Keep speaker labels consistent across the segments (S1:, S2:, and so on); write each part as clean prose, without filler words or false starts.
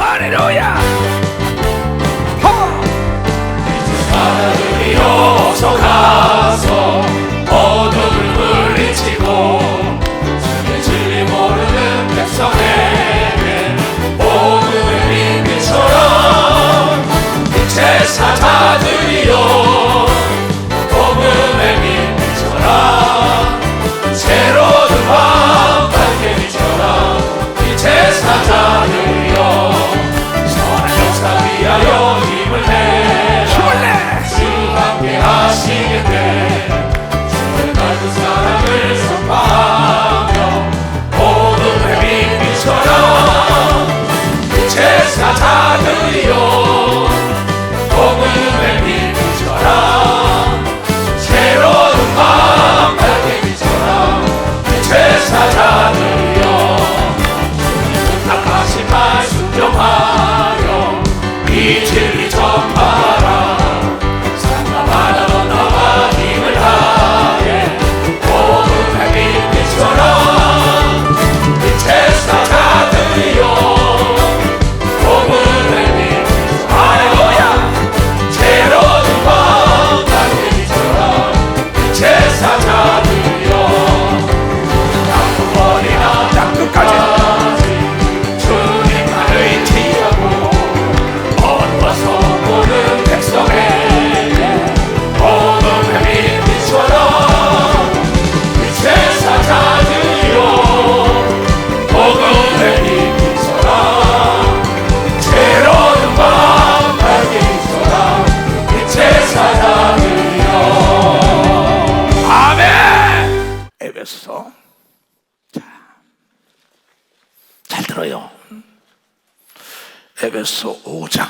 S1: 할렐루야.
S2: 하나님이 어서 가서 어둠을 물리치고 주의 진리 모르는 백성에게 복음의 빛처럼 빛의 사자들이여 복음의 빛처럼 새로운 밤 밝게 비춰라 빛의 사자들이여 선한 역사 위하여 힘을 내 주 함께 하시겠네 주의 넓은 사랑을 선포하며 복음의 빛비처럼 빛의 사자들이여 복음의 빛비처럼 새로운 밤 밝게 비춰라 빛의 사자들이여 주님 뜻하신 말 순종하여 이 진리 전파라
S1: 에베소. 잘 들어요. 에베소 5장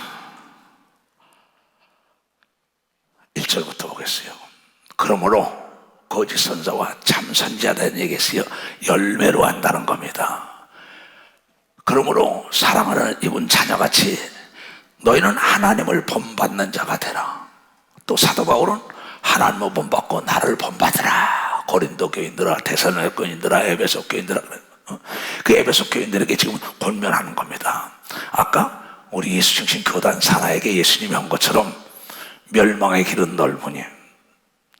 S1: 1절부터 보겠어요. 그러므로 거짓 선자와 참 선지자들에게서 열매로 한다는 겁니다. 그러므로 사랑하는 이분 자녀같이 너희는 하나님을 본받는 자가 되라. 또 사도 바울은 하나님을 본받고 나를 본받으라. 고린도 교인들아, 데살로니가 교인들아, 에베소 교인들아, 그 에베소 교인들에게 지금 권면하는 겁니다. 아까 우리 예수 중심 교단 사나에게 예수님이 한 것처럼 멸망의 길은 넓으니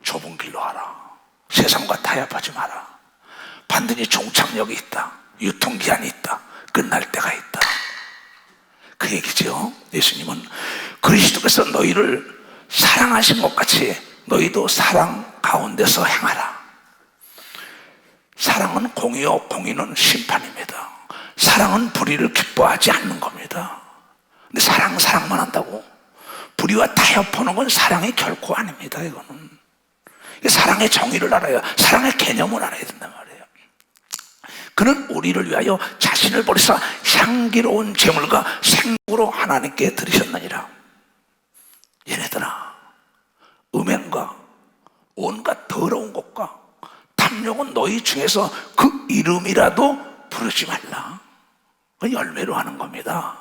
S1: 좁은 길로 하라. 세상과 타협하지 마라. 반드시 종착역이 있다. 유통기한이 있다. 끝날 때가 있다. 그 얘기죠. 예수님은 그리스도께서 너희를 사랑하신 것 같이 너희도 사랑 가운데서 행하라. 사랑은 공의요, 공의는 심판입니다. 사랑은 불의를 기뻐하지 않는 겁니다. 근데 사랑만 한다고 불의와 타협하는 건 사랑이 결코 아닙니다. 이거는 사랑의 정의를 알아야, 사랑의 개념을 알아야 된단 말이에요. 그는 우리를 위하여 자신을 버리사 향기로운 제물과 생으로 하나님께 드리셨느니라. 얘네들아, 음행과 온갖 더러운 것과 탐욕은 너희 중에서 그 이름이라도 부르지 말라. 그 열매로 하는 겁니다.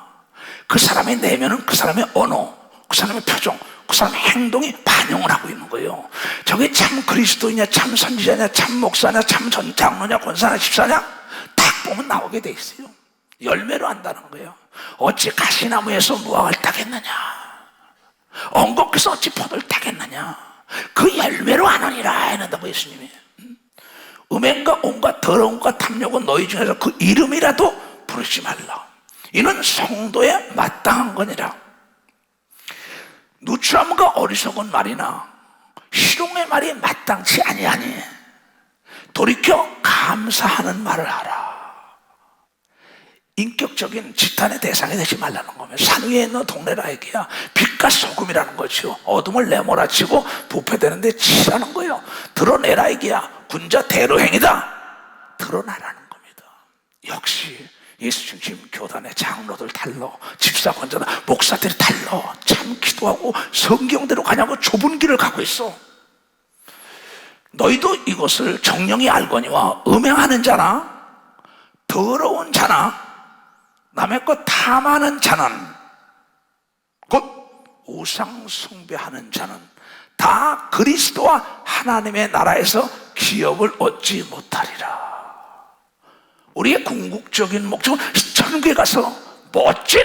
S1: 그 사람의 내면은 그 사람의 언어, 그 사람의 표정, 그 사람의 행동이 반영을 하고 있는 거예요. 저게 참 그리스도이냐, 참 선지자냐, 참 목사냐, 참 장로냐, 권사냐, 집사냐 딱 보면 나오게 돼 있어요. 열매로 한다는 거예요. 어찌 가시나무에서 무화과를 따겠느냐, 언곡에서 어찌 포도를 따겠느냐, 그 열매로 하느니라 했는다고 예수님이. 음행과 온갖 더러운 것과 탐욕은 너희 중에서 그 이름이라도 부르지 말라. 이는 성도에 마땅한 거니라. 누추함과 어리석은 말이나 희롱의 말이 마땅치 아니하니 돌이켜 감사하는 말을 하라. 인격적인 지탄의 대상이 되지 말라는 거면 산 위에 있는 동네라에게야 빛과 소금이라는 거죠. 어둠을 내몰아치고 부패되는데 치라는 거예요. 드러내라 이게야 군자 대로행이다. 드러나라는 겁니다. 역시 예수 중심 교단의 장로들 달러, 집사 권자들, 목사들이 달러. 참 기도하고 성경대로 가냐고 좁은 길을 가고 있어. 너희도 이것을 정령이 알거니와 음행하는 자나 더러운 자나 남의 것 탐하는 자는 곧 우상 숭배하는 자는 다 그리스도와 하나님의 나라에서 기업을 얻지 못하리라. 우리의 궁극적인 목적은 천국에 가서 멋진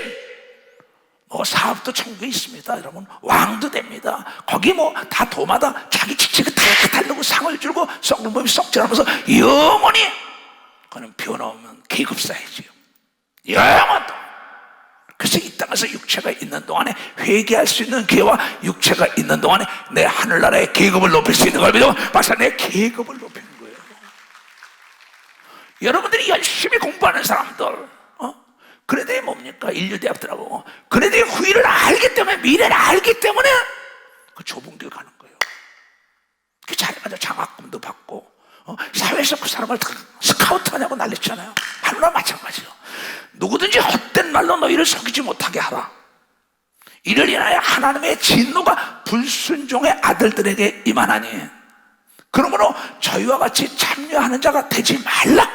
S1: 사업도 천국에 있습니다. 여러분, 왕도 됩니다. 거기 뭐 다 도마다 자기 직책을 다 달라고 상을 주고 썩은 몸이 썩질하면서 영원히 그는 변함없는 계급사이지요. 영원도. 그래서 이 땅에서 육체가 있는 동안에 회개할 수 있는 기회와 육체가 있는 동안에 내 하늘나라의 계급을 높일 수 있는 걸 믿어 박사 내 계급을 높이는 거예요. 여러분들이 열심히 공부하는 사람들, 그네들이 뭡니까? 인류대학들하고 그네들이 후일을 알기 때문에, 미래를 알기 때문에 그 좁은 길 가는 거예요. 그 잘해가지고 장학금도 받고 사회에서 그 사람을 다 스카우트하냐고 난리잖아요. 하늘과 마찬가지요. 누구든지 헛된 말로 너희를 속이지 못하게 하라. 이를 인하여 하나님의 진노가 불순종의 아들들에게 임하나니 그러므로 저희와 같이 참여하는 자가 되지 말라.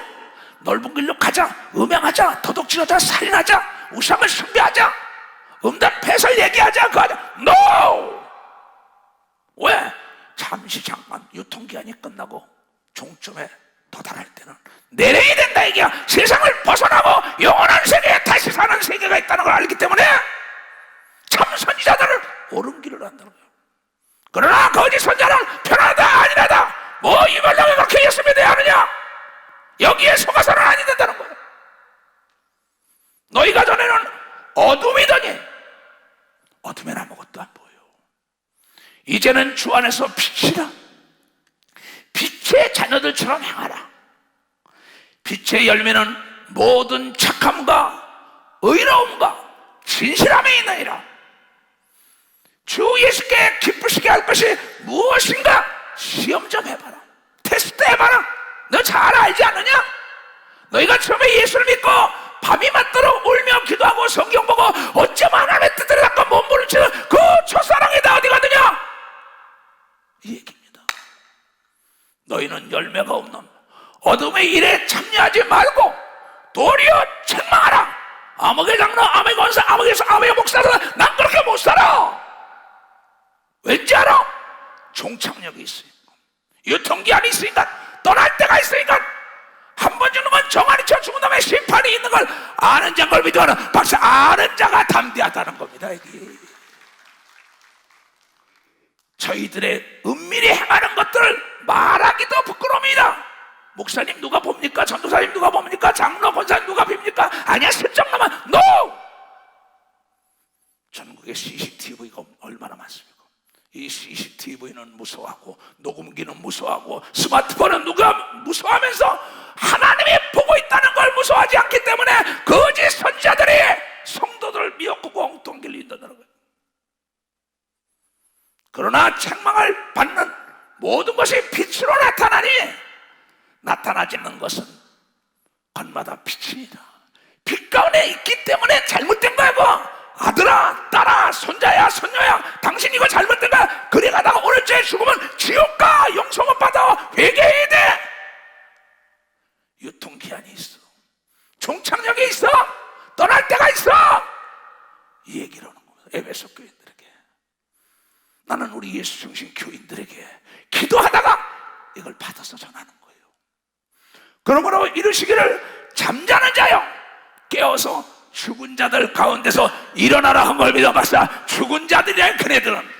S1: 넓은 길로 가자, 음행하자, 도둑질하자, 살인하자, 우상을 숭배하자, 음란 패설 얘기하자, 그 하자. NO! 왜? 잠시 잠깐 유통기한이 끝나고 종점에 도달할 때는 내려야 된다 이게야. 세상을 벗어나고 영원한 세계에 다시 사는 세계가 있다는 걸 알기 때문에 참 선지자들은 옳은 길을 한다는 거예요. 그러나 거짓 선지자는 편하다 아니라다 뭐 이말랑이 그렇게 예수 믿어야 하느냐, 여기에 속아서는 아니 된다는 거예요. 너희가 전에는 어둠이더니 어둠엔 아무것도 안 보여. 이제는 주 안에서 빛이라. 빛의 자녀들처럼 행하라. 빛의 열매는 모든 착함과 의로움과 진실함에 있느니라. 주 예수께 기쁘시게 할 것이 무엇인가 시험 좀 해봐라. 테스트 해봐라. 너 잘 알지 않느냐? 너희가 처음에 예수를 믿고 밤이 맞도록 울며 기도하고 성경 보고 어쩜 하나님의 뜻을 닦고 몸부림치는 그 첫사랑이 다 어디 갔느냐? 이 얘기입니다. 너희는 열매가 없는 어둠의 일에 참여하지 말고 도리어 책망하라. 아무개 장로, 아무개 권사, 아무개 목사도 난 그렇게 못 살아. 왠지 알아? 종착역이 있으니까, 유통기한이 있으니까, 떠날 때가 있으니까, 한 번 죽는 건 정한이 쳐 죽은 다음에 심판이 있는 걸 아는 자인 걸 믿어하는 박사, 아는 자가 담대하다는 겁니다. 이게 저희들의 은밀히 행하는 것들을 말하기도 부끄러움이다. 목사님 누가 봅니까? 전도사님 누가 봅니까? 장로, 권사님 누가 봅니까? 아니야, 슬쩍 나만 NO! 전국에 CCTV가 얼마나 많습니까? 이 CCTV는 무서워하고 녹음기는 무서워하고 스마트폰은 누가 무서워하면서 하나님이 보고 있다는 걸 무서워하지 않기 때문에 거짓 선지자들이 성도들을 미혹하고 엉뚱한 길로 인도하는 거예요. 그러나 책망을 받는 모든 것이 빛으로 나타나니 나타나지 않는 것은 건마다 빛입니다. 빛 가운데 있기 때문에 잘못된 거야. 뭐 아들아, 딸아, 손자야, 손녀야, 당신 이거 잘못된 거야. 그래 가다가 오늘 죄 죽으면 지옥 가. 용서 못 받아. 회개해야 돼. 유통기한이 있어. 종착역이 있어. 떠날 때가 있어. 이 얘기를 하는 겁니다. 에베소 교인들에게. 나는 우리 예수 중심 교인들에게 기도하다가 이걸 받아서 전하는 거예요. 그러므로 이르시기를 잠자는 자여 깨어서 죽은 자들 가운데서 일어나라 한 걸 믿어 봤사. 죽은 자들이란 그네들은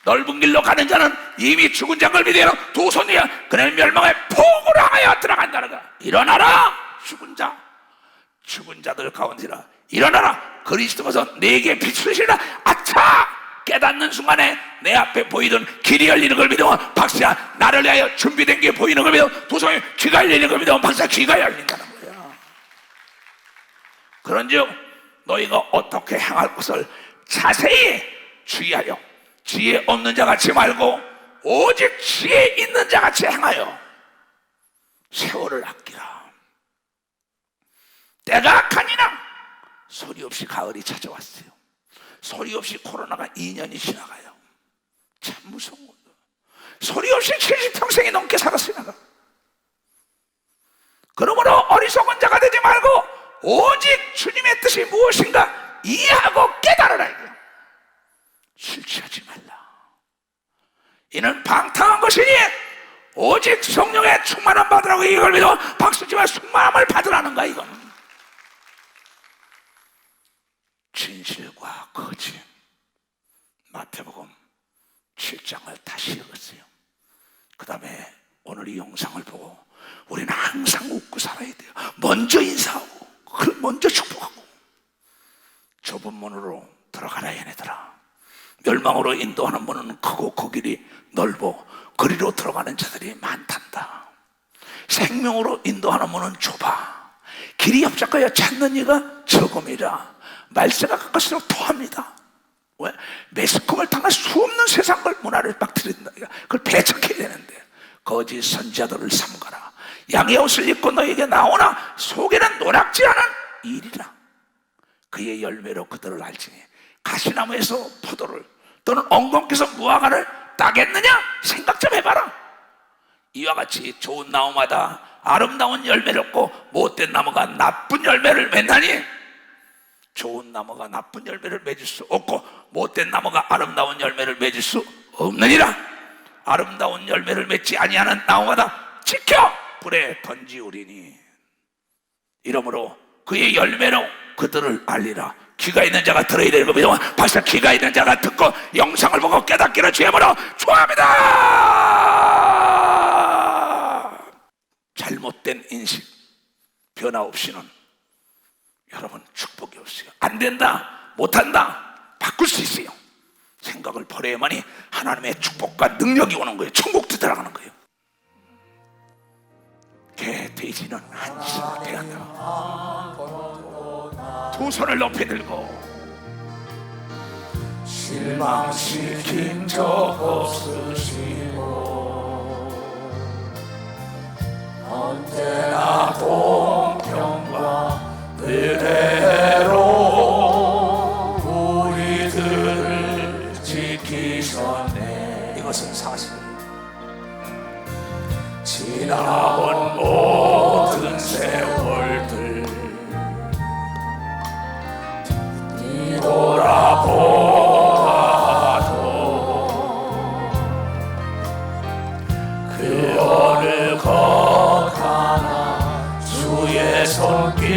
S1: 넓은 길로 가는 자는 이미 죽은 자인 걸 믿어 두 손이야. 그네는 멸망의 폭으로 하여 들어간다는 거야. 일어나라 죽은 자, 죽은 자들 가운데라 일어나라. 그리스도께서 내게 빛을 주시라. 아차! 깨닫는 순간에 내 앞에 보이던 길이 열리는 걸 믿어 박사. 나를 위하여 준비된 게 보이는 걸 믿어 두 손에 귀가 열리는 걸 믿어 박사. 귀가 열린다는 거야. 그런즉 너희가 어떻게 행할 것을 자세히 주의하여 지혜 없는 자 같이 말고 오직 지혜 있는 자 같이 행하여 세월을 아끼라. 때가 가니나 소리 없이 가을이 찾아왔어요. 소리 없이 코로나가 2년이 지나가요. 참 무서운 거예요. 소리 없이 70평생이 넘게 살았어요. 그러므로 어리석은 자가 되지 말고 오직 주님의 뜻이 무엇인가 이해하고 깨달으라. 실취하지 말라. 이는 방탕한 것이니 오직 성령의 충만함 받으라고. 이걸 믿어 박수치며 충만함을 받으라는 거야. 이건 진실과 거짓. 마태복음 7장을 다시 읽었어요. 그 다음에 오늘 이 영상을 보고 우리는 항상 웃고 살아야 돼요. 먼저 인사하고 먼저 축복하고. 좁은 문으로 들어가라 얘네들아. 멸망으로 인도하는 문은 크고 그 길이 넓어 그리로 들어가는 자들이 많단다. 생명으로 인도하는 문은 좁아 길이 협착하여 찾는 이가 적음이라. 말세가 가까울수록 더합니다. 왜? 매스컴을 당할 수 없는 세상을 문화를 빠뜨린다. 그걸 배척해야 되는데 거짓 선지자들을 삼가라. 양의 옷을 입고 너에게 나오나 속에는 노랗지 않은 일이라. 그의 열매로 그들을 알지니 가시나무에서 포도를 또는 엉겅퀴에서 무화과를 따겠느냐? 생각 좀 해봐라. 이와 같이 좋은 나무마다 아름다운 열매를 얻고 못된 나무가 나쁜 열매를 맺나니 좋은 나무가 나쁜 열매를 맺을 수 없고 못된 나무가 아름다운 열매를 맺을 수 없느니라. 아름다운 열매를 맺지 아니하는 나무마다 지켜 불에 던지우리니 이러므로 그의 열매로 그들을 알리라. 귀가 있는 자가 들어야 되는 겁니다. 벌써 귀가 있는 자가 듣고 영상을 보고 깨닫기를 주의 이름으로 축원합니다. 잘못된 인식 변화 없이는 여러분 축복이 없어요. 안 된다 못한다 바꿀 수 있어요. 생각을 버려야만이 하나님의 축복과 능력이 오는 거예요. 천국도 들어가는 거예요. 돼지는 한심을 대한다. 두 손을 높이 들고 실망시킨 적 없으시고 언제나 동평과 은혜로 우리들을 지키셨네. 이것은 사실 지나온 모든 세월들 뒤돌아보아도 그 어느 것 하나 주의 손길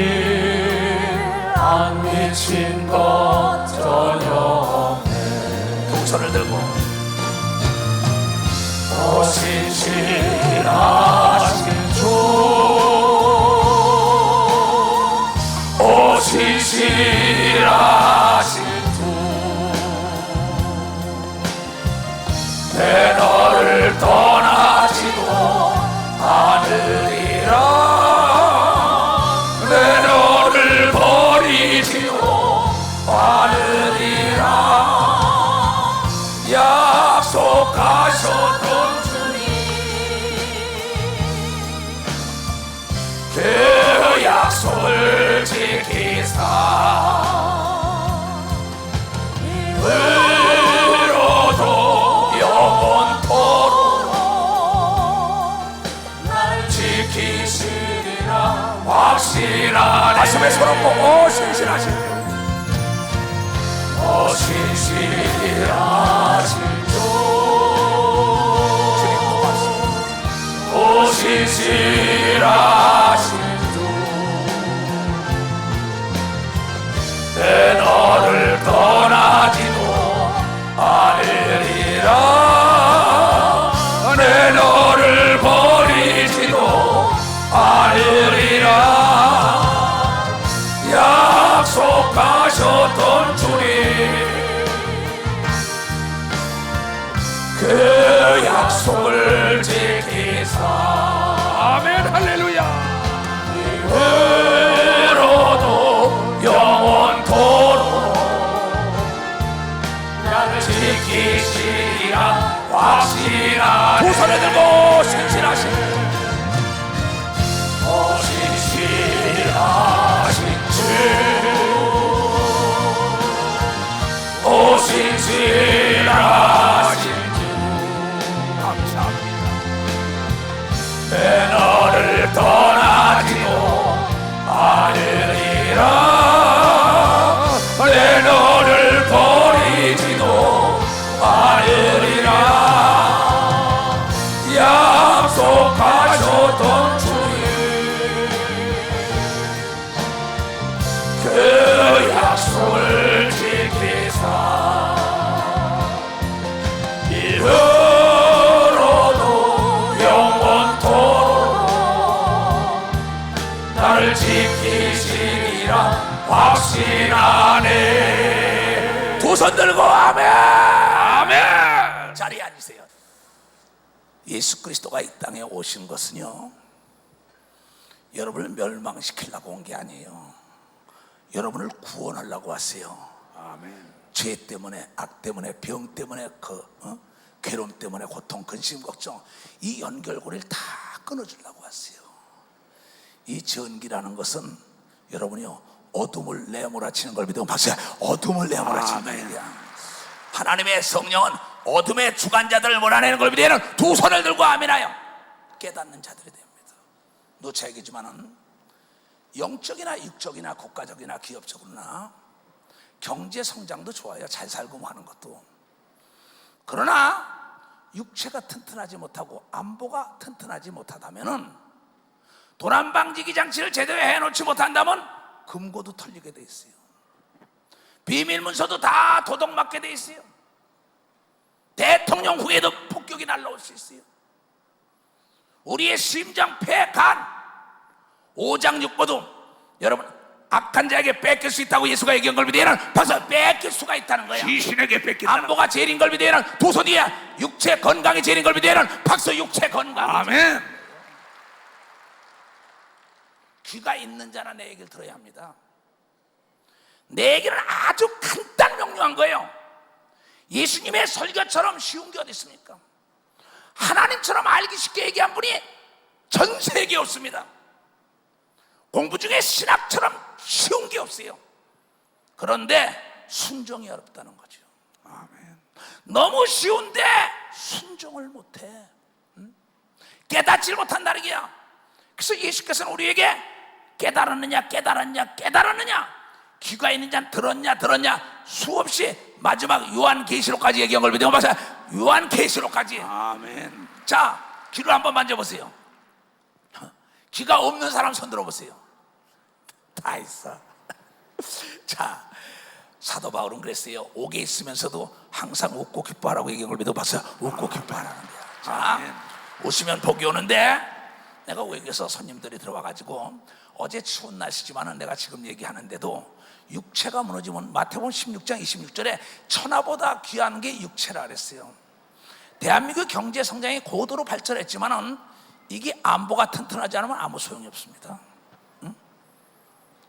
S1: 안 미친 것 전혀 없네. 두 손을 들고 신실하신 주 신실하신 주 내 너를 떠나지도 않으리라. 내 너를 버리지도 않으리라. 약속하셨던 그 약속을 지키사 이후로도 영원토록 날 지키시리라. 확신하네. 가슴에 손 얹고 신실하신 신실하신 주 주님 고맙습니다. 신실하신 내 너를 떠나지도 않으리라. 내 너를 버리지도 않으리라. 약속하셨던 주님 그 약속을 지키사 아멘 할렐루야. 이후로도 영원토록 나를 지키시리라. 확신하네. 두 손을 들고 신실하신 신실하신 주 신실하신 주 감사합니다. 내 너를 떠나지도 않으리라. 내 너를 버리지도 않으리라. 약속하셨던 주님 그 약속을
S2: 하네.
S1: 두 손 들고 아멘.
S2: 아멘.
S1: 자리에 앉으세요. 예수 그리스도가 이 땅에 오신 것은요, 여러분을 멸망시키려고 온 게 아니에요. 여러분을 구원하려고 왔어요.
S2: 아멘.
S1: 죄 때문에, 악 때문에, 병 때문에, 괴로움 때문에, 고통, 근심, 걱정, 이 연결고리를 다 끊어주려고 왔어요. 이 전기라는 것은 여러분이요, 어둠을 내몰아치는 걸 믿으면 박수야. 어둠을 내몰아친다 이거야. 하나님의 성령은 어둠의 주관자들을 몰아내는 걸 믿으면 두 손을 들고 아멘하여 깨닫는 자들이 됩니다. 누차 얘기지만은 영적이나 육적이나 국가적이나 기업적으로나 경제 성장도 좋아요. 잘 살고 하는 것도. 그러나 육체가 튼튼하지 못하고 안보가 튼튼하지 못하다면은 도난방지기 장치를 제대로 해놓지 못한다면 금고도 털리게 돼 있어요. 비밀문서도 다 도둑맞게 돼 있어요. 대통령 후에도 폭격이 날라올 수 있어요. 우리의 심장, 폐, 간, 오장육부도 여러분 악한 자에게 뺏길 수 있다고 예수가 얘기한 걸 믿으면 벌써 뺏길 수가 있다는 거야.
S2: 귀신에게 뺏긴다.
S1: 안보가 제일인 걸 믿으면 두 손이야. 육체 건강이 제일인 걸 믿으면 박수. 육체 건강.
S2: 아멘.
S1: 귀가 있는 자나 내 얘기를 들어야 합니다. 내 얘기는 아주 간단 명료한 거예요. 예수님의 설교처럼 쉬운 게 어디 있습니까? 하나님처럼 알기 쉽게 얘기한 분이 전 세계에 없습니다. 공부 중에 신학처럼 쉬운 게 없어요. 그런데 순종이 어렵다는 거죠.
S2: 아멘.
S1: 너무 쉬운데 순종을 못해. 깨닫지 못한다는 게야. 그래서 예수께서는 우리에게 깨달았느냐 깨달았냐 깨달았느냐, 귀가 있는 자는 들었냐 수없이 마지막 요한계시록까지 얘기한 걸 믿으면 박사. 요한계시록까지.
S2: 아멘.
S1: 자, 귀를 한번 만져보세요. 귀가 없는 사람 손 들어보세요. 다 있어. 자, 사도 바울은 그랬어요. 옥에 있으면서도 항상 웃고 기뻐하라고 얘기한 걸 믿어 봤어요. 웃고 기뻐하라는 거야. 자, 오시면 복이 오는데, 내가 외국에서 손님들이 들어와가지고 어제 추운 날씨지만은 내가 지금 얘기하는데도 육체가 무너지면 마태복음 16장 26절에 천하보다 귀한 게 육체라 그랬어요. 대한민국 경제 성장이 고도로 발전했지만은 이게 안보가 튼튼하지 않으면 아무 소용이 없습니다.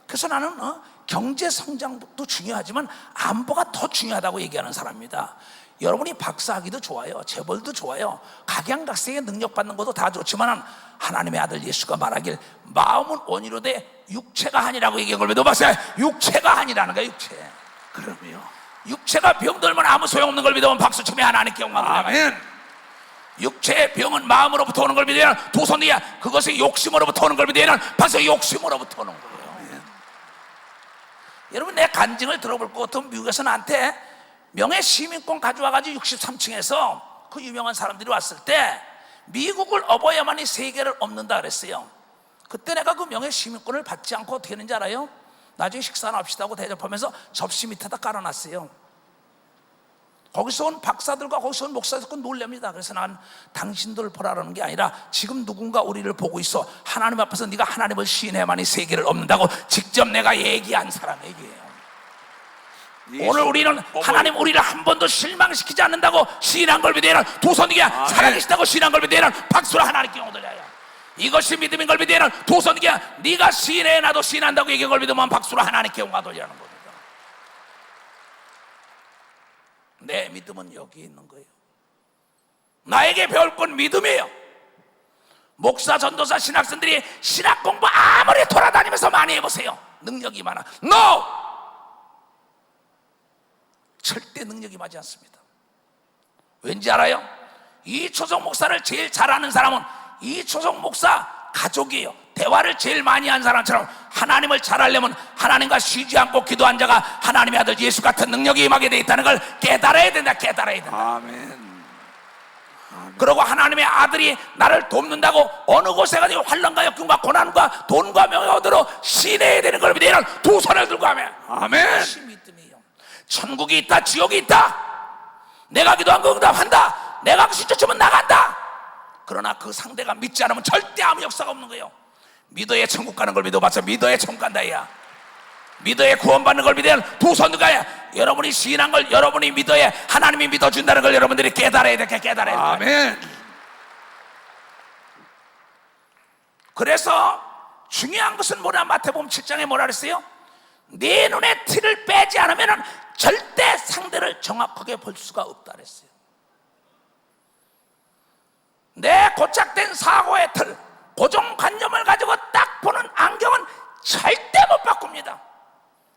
S1: 그래서 나는 경제 성장도 중요하지만 안보가 더 중요하다고 얘기하는 사람입니다. 여러분이 박사학위도 좋아요, 재벌도 좋아요, 각양각색의 능력 받는 것도 다 좋지만 하나님의 아들 예수가 말하길 마음은 원이로 돼 육체가 한이라고 얘기한 걸 믿어 봤어요. 육체가 한이라는 거야. 육체.
S2: 그럼요.
S1: 육체가 병들면 아무 소용없는 걸 믿으면 박수 치며 하나님께 영광 돌려가요.
S2: 아멘.
S1: 육체의 병은 마음으로부터 오는 걸 믿으면 두 손 뒤에 그것이 욕심으로부터 오는 걸 믿으면 벌써 욕심으로부터 오는 거예요. 여러분, 내 간증을 들어볼 것 같으면 미국에서 나한테 명예 시민권 가져와가지고 63층에서 그 유명한 사람들이 왔을 때 미국을 업어야만이 세계를 업는다 그랬어요. 그때 내가 그 명예 시민권을 받지 않고 어떻게 했는지 알아요? 나중에 식사나 합시다 하고 대접하면서 접시 밑에다 깔아놨어요. 거기서 온 박사들과 거기서 온 목사들과 놀랍니다. 그래서 난 당신들을 보라라는 게 아니라 지금 누군가 우리를 보고 있어. 하나님 앞에서 네가 하나님을 시인해야만이 세계를 업는다고 직접 내가 얘기한 사람 얘기예요. 오늘 우리는 하나님 우리를 한 번도 실망시키지 않는다고 시인한 걸 믿으면 두 손 뒤에 살아계시다고 시인한 걸 믿으면 박수로 하나님께 영광 돌려요. 이것이 믿음인 걸 믿으면 두 손 뒤에 네가 시인해 나도 시인한다고 얘기한 걸 믿으면 박수로 하나님께 영광 돌리라는 겁니다. 내 믿음은 여기 있는 거예요. 나에게 배울 건 믿음이에요. 목사, 전도사, 신학생들이 신학 공부 아무리 돌아다니면서 많이 해보세요. 능력이 많아. No! 절대 능력이 맞지 않습니다. 왠지 알아요? 이초성 목사를 제일 잘 아는 사람은 이초성 목사 가족이에요. 대화를 제일 많이 한 사람처럼 하나님을 잘 알려면 하나님과 쉬지 않고 기도한 자가 하나님의 아들 예수 같은 능력이 임하게 돼 있다는 걸 깨달아야 된다. 깨달아야 된다.
S2: 아멘.
S1: 그리고 하나님의 아들이 나를 돕는다고 어느 곳에 가서 환난과 역경과 고난과 돈과 명예가 얻으러 시내야 되는 걸 믿으면 두 손을 들고 하면
S2: 아멘.
S1: 그것이 믿음이에요. 천국이 있다, 지옥이 있다. 내가 기도한 거 응답한다. 내가 시초치면 나간다. 그러나 그 상대가 믿지 않으면 절대 아무 역사가 없는 거예요. 믿어야 천국 가는 걸 믿어봤자 믿어야 천국 간다. 야, 믿어야 구원받는 걸 믿어야 두 손 들어야 여러분이 시인한 걸 여러분이 믿어야 하나님이 믿어준다는 걸 여러분들이 깨달아야 돼. 깨달아야 돼.
S2: 아멘.
S1: 그래서 중요한 것은 뭐냐? 마태복음 7장에 뭐라 그랬어요? 네 눈에 티를 빼지 않으면 절대 상대를 정확하게 볼 수가 없다 그랬어요. 내 고착된 사고의 틀, 고정관념을 가지고 딱 보는 안경은 절대 못 바꿉니다.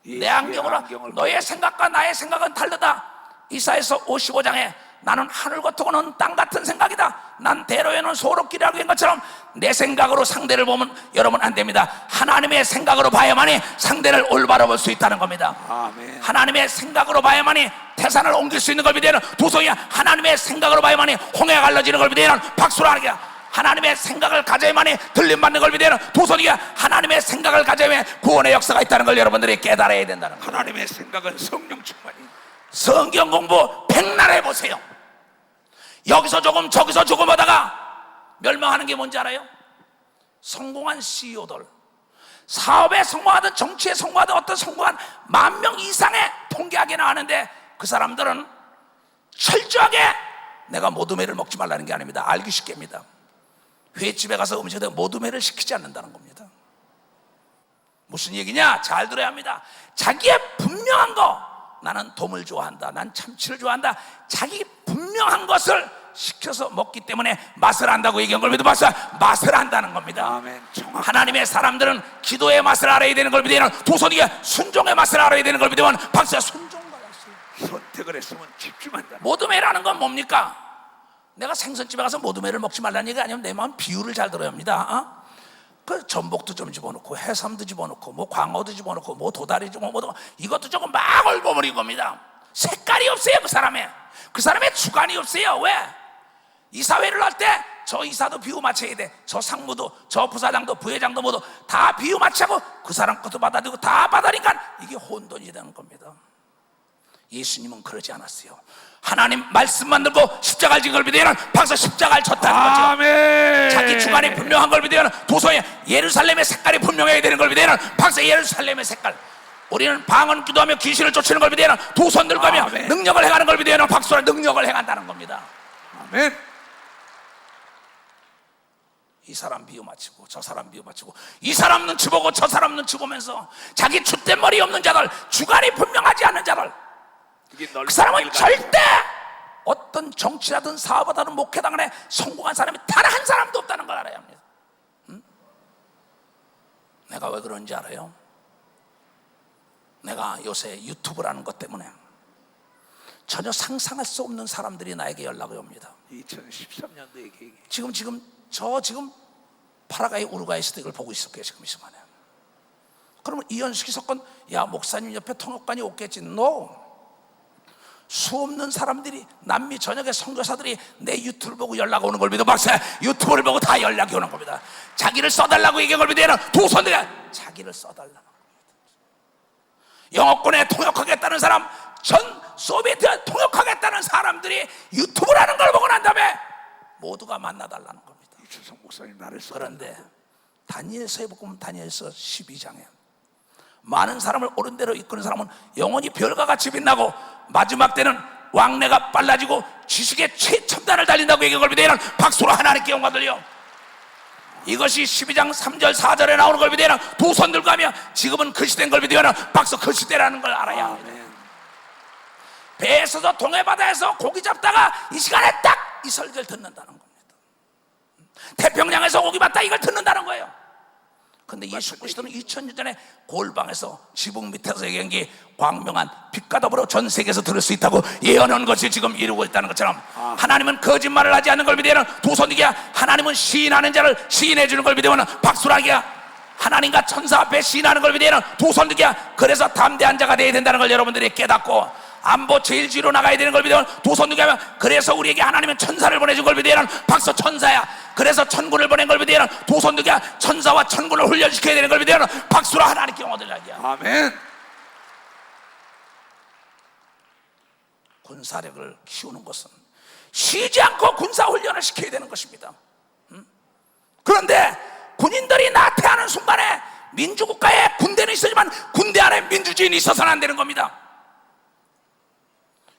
S1: 내 안경으로 너의 생각과 나의 생각은 다르다. 이사야서 55장에 나는 하늘 같고는 땅 같은 생각이다. 난 대로에는 소롭기라고 한 것처럼 내 생각으로 상대를 보면 여러분 안 됩니다. 하나님의 생각으로 봐야만이 상대를 올바로 볼 수 있다는 겁니다.
S2: 아멘.
S1: 하나님의 생각으로 봐야만이 태산을 옮길 수 있는 걸 믿어야 두 손이야. 하나님의 생각으로 봐야만이 홍해가 갈라지는 걸 믿어야 박수로 하는 게야. 하나님의 생각을 가져야만이 들림받는 걸 믿어야 두 손이야. 하나님의 생각을 가져야만 구원의 역사가 있다는 걸 여러분들이 깨달아야 된다는 거예요.
S2: 하나님의 생각은 성령 충만이.
S1: 성경 공부 백날 해보세요. 여기서 조금 저기서 조금 하다가 멸망하는 게 뭔지 알아요? 성공한 CEO들, 사업에 성공하든 정치에 성공하든 어떤 성공한 10,000명 이상의 통계학에 나왔는데 그 사람들은 철저하게 내가 모두매를 먹지 말라는 게 아닙니다. 알기 쉽게입니다. 회집에 가서 음식에 모두매를 시키지 않는다는 겁니다. 무슨 얘기냐? 잘 들어야 합니다. 자기의 분명한 거, 나는 돔을 좋아한다, 난 참치를 좋아한다, 자기 분명한 것을 시켜서 먹기 때문에 맛을 안다고 얘기한 걸 믿어 봤어요. 맛을 안다는 겁니다.
S2: 아멘.
S1: 하나님의 사람들은 기도의 맛을 알아야 되는 걸 믿으면 두 손이가 순종의 맛을 알아야 되는 걸 믿으면 박수야. 순종받았어요.
S2: 선택을 했으면 집중한다.
S1: 모두매라는 건 뭡니까? 내가 생선집에 가서 모두매를 먹지 말라는 얘기가 아니면 내 마음 비유를 잘 들어야 합니다. 그 전복도 좀 집어넣고 해삼도 집어넣고 뭐 광어도 집어넣고 뭐 도다리 집어넣고 이것도 조금 막 얽어버린 겁니다. 색깔이 없어요. 그 사람의 주관이 없어요. 왜? 이사회를 할 때 저 이사도 비유 맞춰야 돼. 저 상무도 저 부사장도 부회장도 모두 다 비유 맞추고 그 사람 것도 받아들이고 다 받아니까 이게 혼돈이 되는 겁니다. 예수님은 그러지 않았어요. 하나님 말씀만 듣고 십자가를 진 걸 믿으면 박수 십자가를 쳤다는 거죠.
S2: 아멘.
S1: 자기 주관이 분명한 걸 믿으면 도서에 예루살렘의 색깔이 분명해야 되는 걸 믿으면 박수 예루살렘의 색깔. 우리는 방언 기도하며 귀신을 쫓는 걸 믿으면 두 손 들고 하며 능력을 행하는 걸 믿으면 박수로 능력을 행한다는 겁니다.
S2: 아멘.
S1: 이 사람 비유 맞추고 저 사람 비유 맞추고 이 사람 눈치 보고 저 사람 눈치 보면서 자기 줏대 머리 없는 자들, 주관이 분명하지 않는 자들, 그 사람은 절대 어떤 정치라든 사업하든 목회당에 성공한 사람이 단 한 사람도 없다는 걸 알아야 합니다. 내가 왜 그런지 알아요? 내가 요새 유튜브라는 것 때문에 전혀 상상할 수 없는 사람들이 나에게 연락이 옵니다.
S2: 2013년도 얘기.
S1: 지금 파라과이 우루과이에서도 이걸 보고 있을 거예요. 지금 이 순간에. 그러면 이현숙이 사건, 야 목사님 옆에 통역관이 없겠지. No. 수 없는 사람들이 남미 전역의 선교사들이 내 유튜브를 보고 연락 오는 걸 믿어 박사. 유튜브를 보고 다 연락이 오는 겁니다. 자기를 써달라고 얘기한 걸 믿어. 두 손들이 자기를 써달라는 겁니다. 영어권에 통역하겠다는 사람, 전 소비에트에 통역하겠다는 사람들이 유튜브라는 걸 보고 난 다음에 모두가 만나달라는 겁니다.
S2: 이춘성 목사님 나를 써.
S1: 그런데 다니엘서에 보면 다니엘서 12장에 많은 사람을 옳은 대로 이끄는 사람은 영원히 별과 같이 빛나고 마지막 때는 왕래가 빨라지고 지식의 최첨단을 달린다고 얘기한 걸 믿으면 박수로 하나님께 영광 돌려. 이것이 12장 3절 4절에 나오는 걸 믿으면 두 손 들고 하며 지금은 그 시대인 걸 믿으면 박수 그 시대라는 걸 알아야 합니다. 배에서도 동해바다에서 고기 잡다가 이 시간에 딱 이 설교를 듣는다는 겁니다. 태평양에서 고기 봤다 이걸 듣는다는 거예요. 근데 예수 그리스도는 2000년 전에 골방에서 지붕 밑에서 얘기한 게 광명한 빛과 더불어 전 세계에서 들을 수 있다고 예언한 것이 지금 이루고 있다는 것처럼 하나님은 거짓말을 하지 않는 걸 믿으면 두 손이야. 하나님은 시인하는 자를 시인해 주는 걸 믿으면 박수라기야. 하나님과 천사 앞에 시인하는 걸 믿으면 두 손이야. 그래서 담대한 자가 되어야 된다는 걸 여러분들이 깨닫고 안보 제일 뒤로 나가야 되는 걸 믿으면 두 손 들고 하면 그래서 우리에게 하나님은 천사를 보내준 걸 믿으면 박수 천사야. 그래서 천군을 보낸 걸 믿으면 두 손 들고 천사와 천군을 훈련시켜야 되는 걸 믿으면 박수로 하나님께 영광을 돌리야.
S2: 아멘.
S1: 군사력을 키우는 것은 쉬지 않고 군사 훈련을 시켜야 되는 것입니다. 그런데 군인들이 나태하는 순간에 민주국가에 군대는 있어야지만 군대 안에 민주주의는 있어서는 안 되는 겁니다.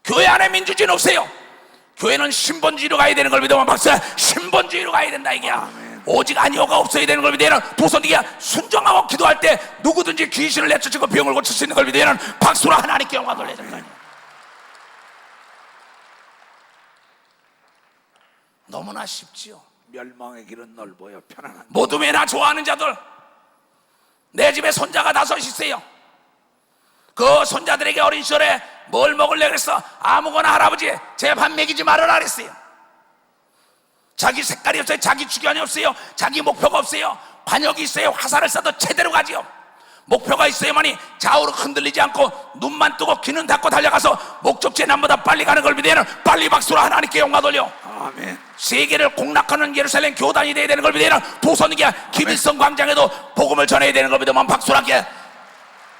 S1: 교회 안에 민주주의는 없어요. 교회는 신본주의로 가야 되는 걸 믿으면 박수야. 신본주의로 가야 된다 이게야. 오직 아니오가 없어야 되는 걸 믿으면 도선이야. 순종하고 기도할 때 누구든지 귀신을 내쫓고 병을 고칠 수 있는 걸 믿으면 박수로 하나님께 영광 돌려야 된다. 너무나 쉽지요.
S2: 멸망의 길은 넓어요. 편안한.
S1: 모둠에나 좋아하는 자들, 내 집에 손자가 5 있어요. 그 손자들에게 어린 시절에 뭘 먹을래 그랬어? 아무거나 할아버지 제 밥 먹이지 말아라 그랬어요. 자기 색깔이 없어요. 자기 주견이 없어요. 자기 목표가 없어요. 관역이 있어요. 화살을 쏴도 제대로 가지요. 목표가 있어야만이 좌우로 흔들리지 않고 눈만 뜨고 귀는 닫고 달려가서 목적지에 남보다 빨리 가는 걸 믿으면 빨리 박수로 하나님께 영광 돌려.
S2: 아멘.
S1: 세계를 공락하는 예루살렘 교단이 되어야 되는 걸 믿으면 도선이야. 김일성 광장에도 복음을 전해야 되는 걸 믿으면 박수로 할게.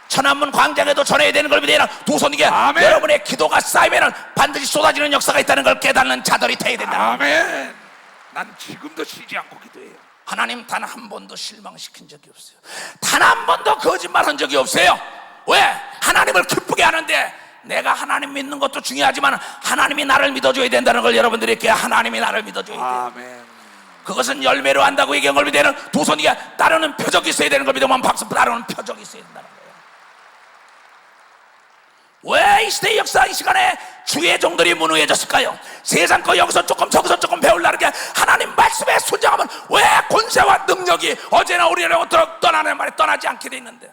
S1: 천안문 광장에도 전해야 되는 걸 믿으면 도선이게 여러분의 기도가 쌓이면 반드시 쏟아지는 역사가 있다는 걸 깨닫는 자들이 되어야 된다.
S2: 아멘. 난 지금도 쉬지 않고 기도해요.
S1: 하나님 단 한 번도 실망시킨 적이 없어요. 단 한 번도 거짓말한 적이 없어요. 왜? 하나님을 기쁘게 하는데 내가 하나님 믿는 것도 중요하지만 하나님이 나를 믿어줘야 된다는 걸 여러분들이 이렇게 하나님이 나를 믿어줘야 돼요.
S2: 아멘.
S1: 그것은 열매로 한다고 얘기한 걸 믿으면 도선이가 따르는 표적이 있어야 되는 걸 믿으면 박수 따르는 표적이 있어야 된다는 거예요. 왜 이 시대의 역사 이 시간에 주의 종들이 무능해졌을까요? 세상 거 여기서 조금 저기서 조금 배우려는 게 하나님 말씀에 순종하면 왜 권세와 능력이 어제나 우리라고 떠나는 말에 떠나지 않게 돼 있는데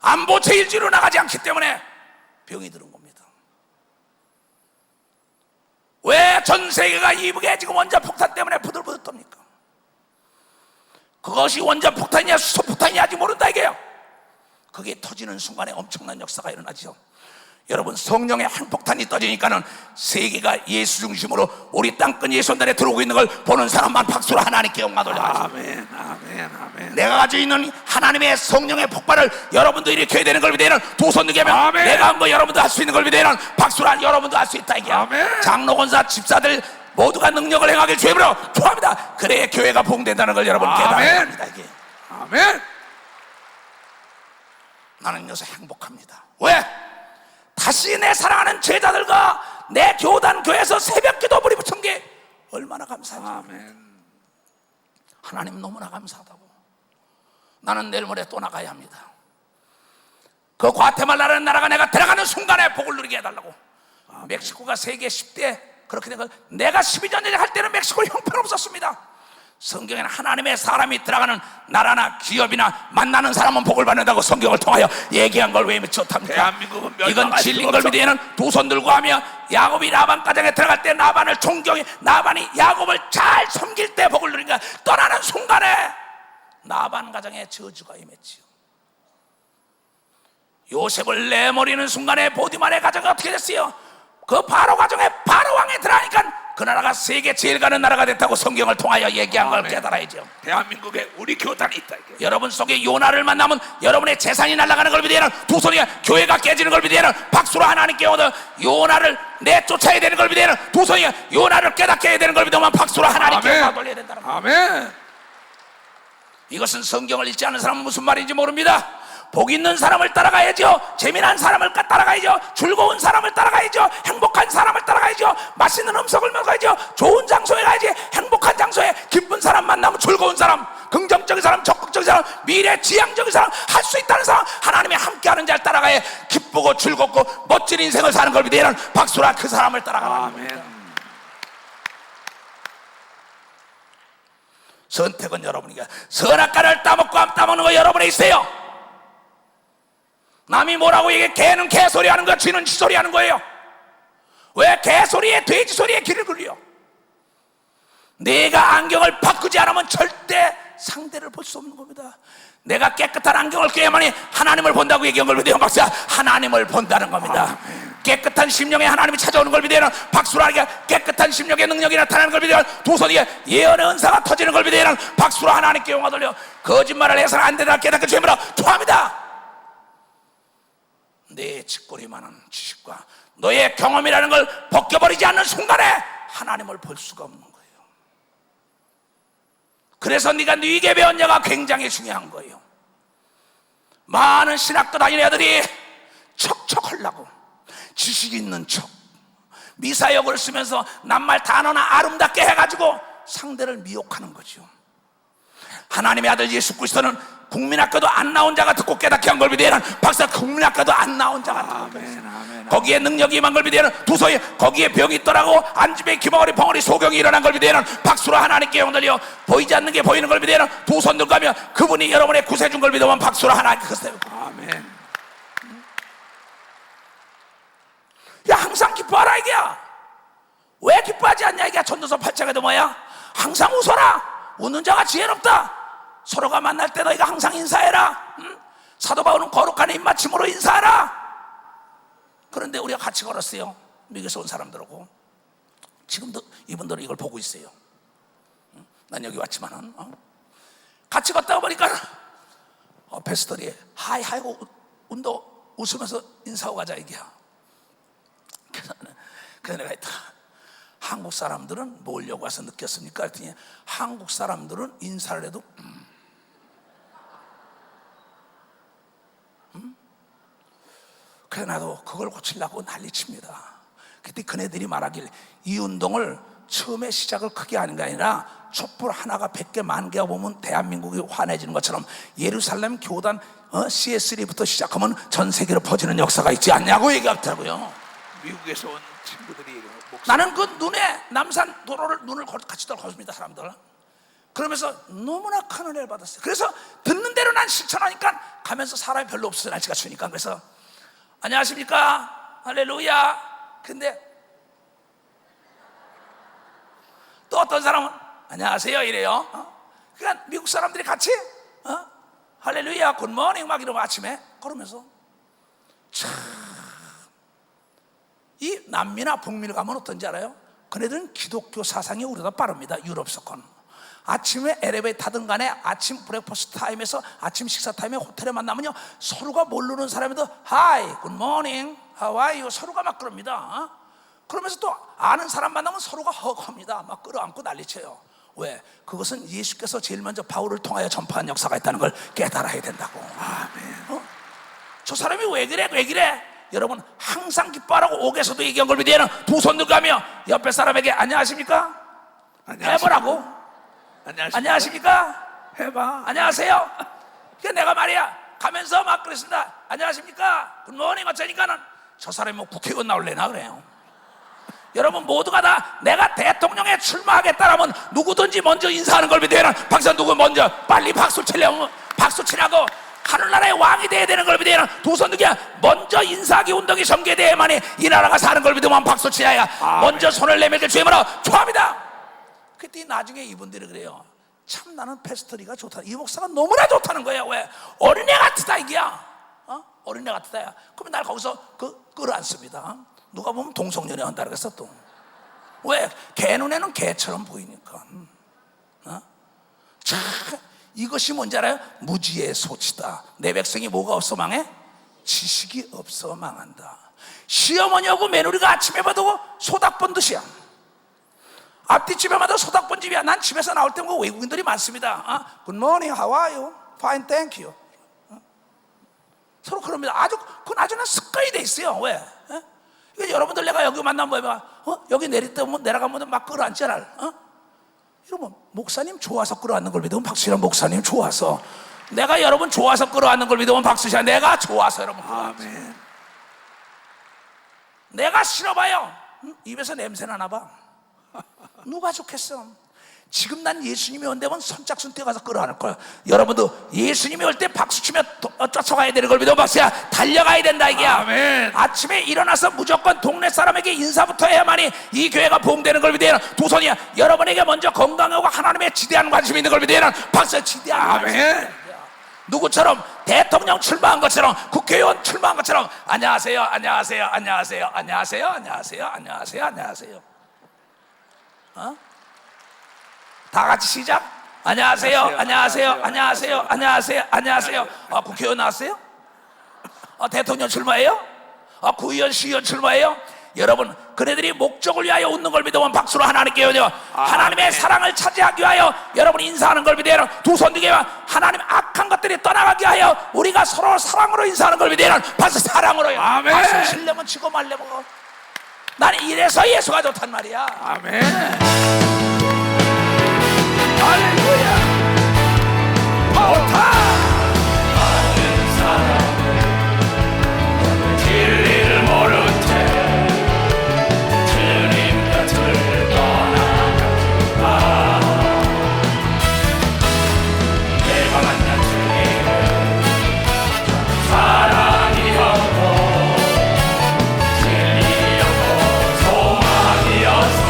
S1: 안보 제일주의로 나가지 않기 때문에 병이 드는 겁니다. 왜 전 세계가 이북에 지금 원자폭탄 때문에 부들부들 떱니까? 그것이 원자폭탄이냐 수소폭탄이냐 아직 모른다 이게요. 그게 터지는 순간에 엄청난 역사가 일어나죠. 여러분 성령의 한폭탄이 떠지니까는 세계가 예수 중심으로 우리 땅끝 손단에 들어오고 있는 걸 보는 사람만 박수로 하나님께 영광 돌려가지고
S2: 아멘. 아멘. 아멘.
S1: 내가 가지고 있는 하나님의 성령의 폭발을 여러분도 일으켜야 되는 걸 믿으면 도선 느끼면 내가 한 거 여러분도 할 수 있는 걸 믿으면 박수로 한 여러분도 할 수 있다 이게. 장로 권사 집사들 모두가 능력을 행하길 주님으로 축원합니다. 그래야 교회가 부흥된다는 걸 여러분 깨달아야 합니다 이게.
S2: 아멘.
S1: 나는 요새 행복합니다. 왜? 다시 내 사랑하는 제자들과 내 교단 교회에서 새벽기도 불이 붙은 게 얼마나 감사하지.
S2: 아멘.
S1: 하나님 너무나 감사하다고. 나는 내일 모레 또 나가야 합니다. 그 과테말라라는 나라가 내가 들어가는 순간에 복을 누리게 해달라고. 멕시코가 세계 10대 그렇게 된 걸 내가 12년 전에 할 때는 멕시코 형편없었습니다. 성경에는 하나님의 사람이 들어가는 나라나 기업이나 만나는 사람은 복을 받는다고 성경을 통하여 얘기한 걸 왜 믿지 못합니까?
S2: 대한민국은
S1: 이건 진리인 걸 믿으면 두 손 들고 하며 야곱이 라반 가정에 들어갈 때 라반을 존경해 라반이 야곱을 잘 섬길 때 복을 누리니까 떠나는 순간에 라반 가정에 저주가 임했지요. 요셉을 내버리는 순간에 보디말의 가정이 어떻게 됐어요? 그 바로 가정에 바로 왕에 들어가니까 그 나라가 세계 제일 가는 나라가 됐다고 성경을 통하여 얘기한 걸 깨달아야죠.
S2: 대한민국에 우리 교단이 있다 이게.
S1: 여러분 속에 요나를 만나면 여러분의 재산이 날아가는 걸 믿으면 두 손이 교회가 깨지는 걸 믿으면 박수로 하나님께 얻어 요나를 내쫓아야 되는 걸 믿으면 두 손이 요나를 깨닫게 해야 되는 걸 믿으면 박수로 하나님께 얻어 돌려야 된다는 거예요.
S2: 아멘.
S1: 이것은 성경을 읽지 않는 사람은 무슨 말인지 모릅니다. 복 있는 사람을 따라가야죠. 재미난 사람을 따라가야죠. 즐거운 사람을 따라가야죠. 행복한 사람을 따라가야죠. 맛있는 음식을 먹어야죠. 좋은 장소에 가야지. 행복한 장소에 기쁜 사람 만나면 즐거운 사람, 긍정적인 사람, 적극적인 사람, 미래 지향적인 사람, 할 수 있다는 사람, 하나님이 함께하는 자를 따라가야 기쁘고 즐겁고 멋진 인생을 사는 걸 믿으면 박수라 그 사람을 따라가라.
S2: 아멘.
S1: 선택은 여러분이가 선악과를 따먹고 안 따먹는 거 여러분에 있어요. 남이 뭐라고 얘기해? 개는 개소리 하는 거, 쥐는 쥐소리 하는 거예요. 왜? 개소리에 돼지 소리에 귀를 굴려. 내가 안경을 바꾸지 않으면 절대 상대를 볼 수 없는 겁니다. 내가 깨끗한 안경을 껴야만이 하나님을 본다고 얘기한 걸 믿어요. 박수야. 하나님을 본다는 겁니다. 깨끗한 심령에 하나님이 찾아오는 걸 믿어요. 박수로 하니까 깨끗한 심령의 능력이 나타나는 걸 믿어요. 두 손이 예언의 은사가 터지는 걸 믿어요. 박수로 하나님께 영광 돌려. 거짓말을 해서는 안 된다 깨닫게 주님으로 투합니다. 내 짓거리만한 지식과 너의 경험이라는 걸 벗겨버리지 않는 순간에 하나님을 볼 수가 없는 거예요. 그래서 네가 네게 배운 자가 굉장히 중요한 거예요. 많은 신학교 다니는 애들이 척척하려고 지식 있는 척 미사역을 쓰면서 낱말 단어나 아름답게 해가지고 상대를 미혹하는 거죠. 하나님의 아들 예수 그리스도는 국민학교도 안 나온 자가 듣고 깨닫게 한 걸 비대하는 박사, 국민학교도 안 나온 자가 듣고 거기에 능력이 임한 걸 비대하는 두서에 거기에 병이 있더라고 안집에 기머리 벙어리 소경이 일어난 걸 비대하는 박수로 하나님께 영들여 보이지 않는 게 보이는 걸 비대하는 두 손 들고 하며 그분이 여러분의 구세준 걸 비대하면 박수로 하나님께
S2: 아멘.
S1: 야, 항상 기뻐하라 이게야. 왜 기뻐하지 않냐 이게야. 전도서 8장에도 뭐야? 항상 웃어라. 웃는 자가 지혜롭다. 서로가 만날 때 너희가 항상 인사해라. 사도 바울은 거룩한 입맞춤으로 인사하라. 그런데 우리가 같이 걸었어요. 미국에서 온 사람들하고. 지금도 이분들은 이걸 보고 있어요. 난 여기 왔지만은 같이 걷다가 보니까 베스터리에 하이 하이고 웃으면서 인사하고 가자 이게야. 그래서 내가 했다. 한국 사람들은 뭐려고 와서 느꼈습니까? 그랬더니 한국 사람들은 인사를 해도 그래 나도 그걸 고치려고 난리칩니다. 그때 그네들이 말하길 이 운동을 처음에 시작을 크게 하는 게 아니라 촛불 하나가 100개 만 개가 보면 대한민국이 환해지는 것처럼 예루살렘 교단 CS3부터 시작하면 전 세계로 퍼지는 역사가 있지 않냐고 얘기하더라고요.
S2: 미국에서 온 친구들이
S1: 나는 그 눈에 남산 도로를 눈을 같이 걷습니다 사람들. 그러면서 너무나 큰 은혜를 받았어요. 그래서 듣는 대로 난 실천하니까 가면서 사람이 별로 없어요. 날씨가 추우니까. 그래서 안녕하십니까 할렐루야. 근데 또 어떤 사람은 안녕하세요 이래요. 그러니까 미국 사람들이 같이 할렐루야 굿모닝 막 이러고 아침에 그러면서 참 이 남미나 북미를 가면 어떤지 알아요? 그네들은 기독교 사상이 우리보다 빠릅니다. 유럽 서건 아침에 엘리베이터 타든 간에 아침 브렉퍼스트 타임에서 아침 식사 타임에 호텔에 만나면요 서로가 모르는 사람이도 Hi, good morning, how are you? 서로가 막 그럽니다. 그러면서 또 아는 사람 만나면 서로가 허그합니다. 막 끌어안고 난리쳐요. 왜? 그것은 예수께서 제일 먼저 바울을 통하여 전파한 역사가 있다는 걸 깨달아야 된다고. 아멘. 저 사람이 왜 그래? 왜 그래? 여러분 항상 기뻐하라고 옥에서도 얘기한 걸 믿으면 두 손 들고 하며 옆에 사람에게 안녕하십니까? 해보라고. 안녕하십니까?
S2: 해봐.
S1: 안녕하세요. 그러니까 내가 말이야 가면서 막 그랬습니다. 안녕하십니까? 굿모닝 어쩌니까는 저 사람이 뭐 국회의원 나올래나 그래요. 여러분 모두가 다 내가 대통령에 출마하겠다라면 누구든지 먼저 인사하는 걸 믿으면 박사 누구 먼저 빨리 박수 치려면 박수 치라고 하늘나라의 왕이 돼야 되는 걸 믿으면 두 손 들고 먼저 인사하기 운동이 전개돼야만이 이 나라가 사는 걸 믿으면 박수 치야야. 먼저 손을 내밀게 주님으로 축하합니다. 그때 나중에 이분들이 그래요. 참 나는 패스터리가 좋다. 이 목사가 너무나 좋다는 거야. 왜? 어린애 같다 이게야. 어린애 같다야. 그러면 날 거기서 끌어안습니다. 누가 보면 동성연애 한다 그랬어 또. 왜? 개 눈에는 개처럼 보이니까. 자, 이것이 뭔지 알아요? 무지의 소치다. 내 백성이 뭐가 없어 망해? 지식이 없어 망한다. 시어머니하고 며느리가 아침에 봐도 소닭 본 듯이야. 앞뒤집에 마다 소닭 본 집이야. 난 집에서 나올 때 외국인들이 많습니다. Good morning, how are you? Fine, thank you. 서로 그럽니다. 그건 아주 습관이 돼 있어요. 왜? 그러니까 여러분들 내가 여기 만나면 여기 내릴 때 내려가면 막 끌어안잖아. 여러분 목사님 좋아서 끌어안는 걸 믿으면 박수시라. 목사님 좋아서 내가 여러분 좋아서 끌어안는 걸 믿으면 박수시라. 내가 좋아서 여러분
S2: 아멘.
S1: 내가 싫어봐요. 입에서 냄새 나나 봐. 누가 좋겠어? 지금 난 예수님이 온다면 선착순 뛰어가서 끌어안을 거야. 여러분도 예수님이 올 때 박수치며 쫓아가야 되는 걸 믿어 박수야. 달려가야 된다 이게야.
S2: 아멘.
S1: 아침에 일어나서 무조건 동네 사람에게 인사부터 해야만이 이 교회가 보험되는 걸 믿어야. 두 손이야. 여러분에게 먼저 건강하고 하나님의 지대한 관심이 있는 걸 믿어야. 박수야. 지대한
S2: 아멘.
S1: 누구처럼 대통령 출마한 것처럼 국회의원 출마한 것처럼 안녕하세요 안녕하세요 안녕하세요 안녕하세요 안녕하세요 안녕하세요 안녕하세요. 다 같이 시작. 안녕하세요 안녕하세요 안녕하세요 안녕하세요 안녕하세요. 국회의원 나왔어요? 대통령 출마해요? 구의원 시의원 출마해요? 여러분 그네들이 목적을 위하여 웃는 걸 믿으면 박수로 하나님께 올려. 하나님의
S2: 아멘.
S1: 사랑을 차지하기 위하여 여러분이 인사하는 걸 믿으면 두 손 들게 하나님 악한 것들이 떠나가게 하여 우리가 서로 사랑으로 인사하는 걸 믿으면 박수 사랑으로요.
S2: 아멘.
S1: 박수 치려면 치고 말려면 나는 이래서 예수가 좋단 말이야.
S2: 아멘. 할렐루야. 좋다.
S1: 진리를 모른 채 주님 곁을 떠나가 내가 만난 주님은 사랑이었고 진리였고 소망이었소.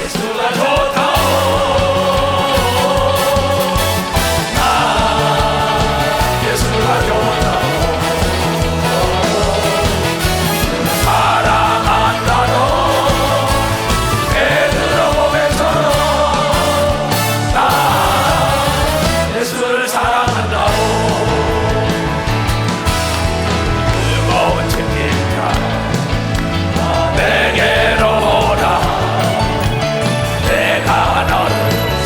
S1: 예수가 좋다오. 예수가 좋다오. 사랑한다도 베드로 고백처럼 나 예수를 사랑한다오. 뜨거운 책임자 내게로 오라. 내가 너를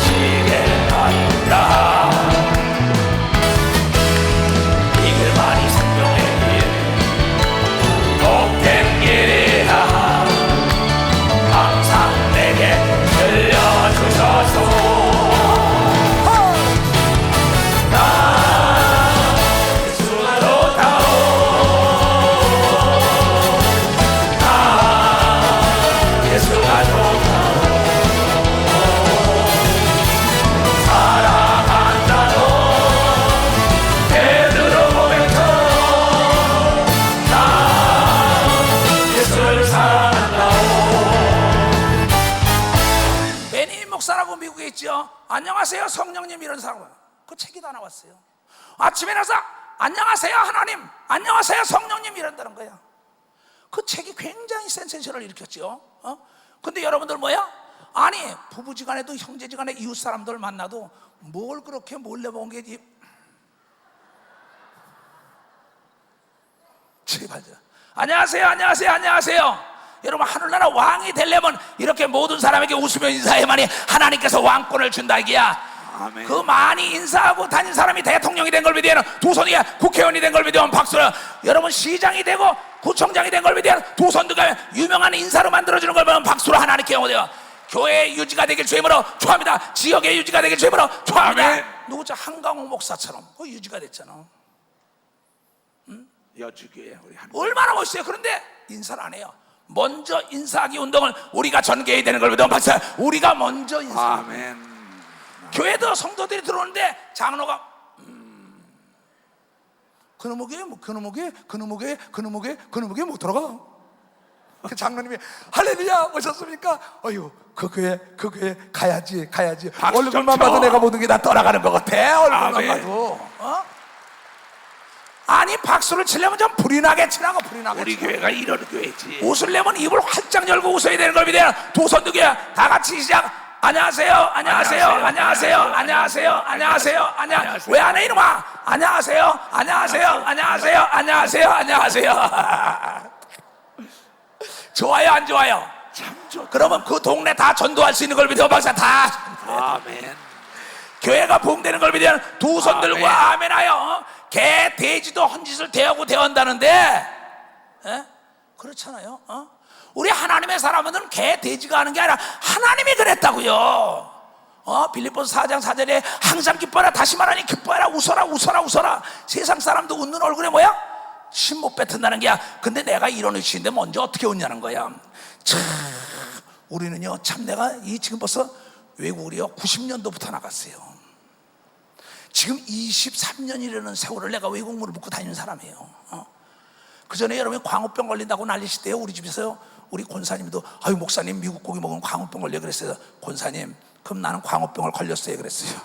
S1: 지게 하리라. 이 길만이 생명의 길 복된 길이라. 항상 내게 들려주소서. 나 예수가 좋다오. 나 예수가 좋다오. 사랑한다도 베드로 고백처럼 나 예수를 사랑한다오. 베니 목사라고 미국에 있죠. 안녕하세요 성령님 이런 사람 그 책이 다 나왔어요. 아침에 나서 안녕하세요 하나님, 안녕하세요 성령님 이런다는 거야. 그 책이 굉장히 센세이션을 일으켰죠. 근데 여러분들 뭐야? 아니 부부지간에도 형제지간에 이웃 사람들 만나도 뭘 그렇게 몰래 본 게 제발 안녕하세요 안녕하세요 안녕하세요. 여러분 하늘나라 왕이 되려면 이렇게 모든 사람에게 웃으며 인사해야만이 하나님께서 왕권을 준다 이게야.
S2: 아멘.
S1: 그 많이 인사하고 다닌 사람이 대통령이 된 걸 믿으면 두 손이 국회의원이 된 걸 믿으면 박수를. 여러분 시장이 되고 구청장이 된 걸 믿으면 두 손 들고 유명한 인사로 만들어주는 걸 보면 박수로 하나님께 오세요. 교회 유지가 되길 주임으로 축하합니다. 지역의 유지가 되길 주임으로 축하합니다.
S2: 아멘.
S1: 누구죠? 한강호 목사처럼 그 유지가 됐잖아.
S2: 여주교회 우리 한
S1: 얼마나 멋있어요. 그런데 인사를 안 해요. 먼저 인사하기 운동을 우리가 전개해야 되는 걸 믿으면 박수. 우리가 먼저 인사.
S2: 아멘.
S1: 교회도 성도들이 들어오는데 장로가 그놈의 교회 그놈의 교회 못 들어가. 그 장로님이 할렐루야 오셨습니까? 어휴 그 교회 가야지
S2: 박수
S1: 얼굴만
S2: 좀 쳐.
S1: 봐도 내가 모든 게 다 떠나가는 것 같아. 얼굴만
S2: 아멘.
S1: 봐도 아니 박수를 치려면 좀 불이 나게 치라고. 불이 나게
S2: 우리
S1: 치라고.
S2: 교회가 이런 교회지.
S1: 웃으려면 입을 활짝 열고 웃어야 되는 걸 믿어요. 두 손 두개야 다 같이 시작. 안녕하세요 안녕하세요 안녕하세요 안녕하세요 안녕하세요 안녕하세요. 왜 안 해 이놈아. 안녕하세요 안녕하세요 안녕하세요 안녕하세요 안녕하세요. 좋아요 안 좋아요?
S2: 참 좋다.
S1: 그러면 그 동네 다 전도할 수 있는 걸 믿어 박사. 다
S2: 아멘.
S1: 교회가 부흥되는 걸 믿으면 두 손 들고
S2: 아멘.
S1: 아멘하여. 개 돼지도 헌짓을 대하고 대한다는데 그렇잖아요. 우리 하나님의 사람들은 개 돼지가 하는 게 아니라 하나님이 그랬다고요. 빌립보서 4장 4절에 항상 기뻐라, 다시 말하니 기뻐라, 웃어라 웃어라 웃어라. 세상 사람도 웃는 얼굴에 뭐야? 침 못 뱉는다는 게야. 근데 내가 이런 의식인데 먼저 어떻게 웃냐는 거야. 참 우리는요 참 내가 지금 벌써 외국을요 90년도부터 나갔어요. 지금 23년이라는 세월을 내가 외국물을 묻고 다니는 사람이에요. 그 전에 여러분이 광우병 걸린다고 난리실 때요 우리 집에서요 우리 권사님도 아유 목사님 미국 고기 먹으면 광우병 걸려 그랬어요. 권사님 그럼 나는 광우병을 걸렸어요 그랬어요.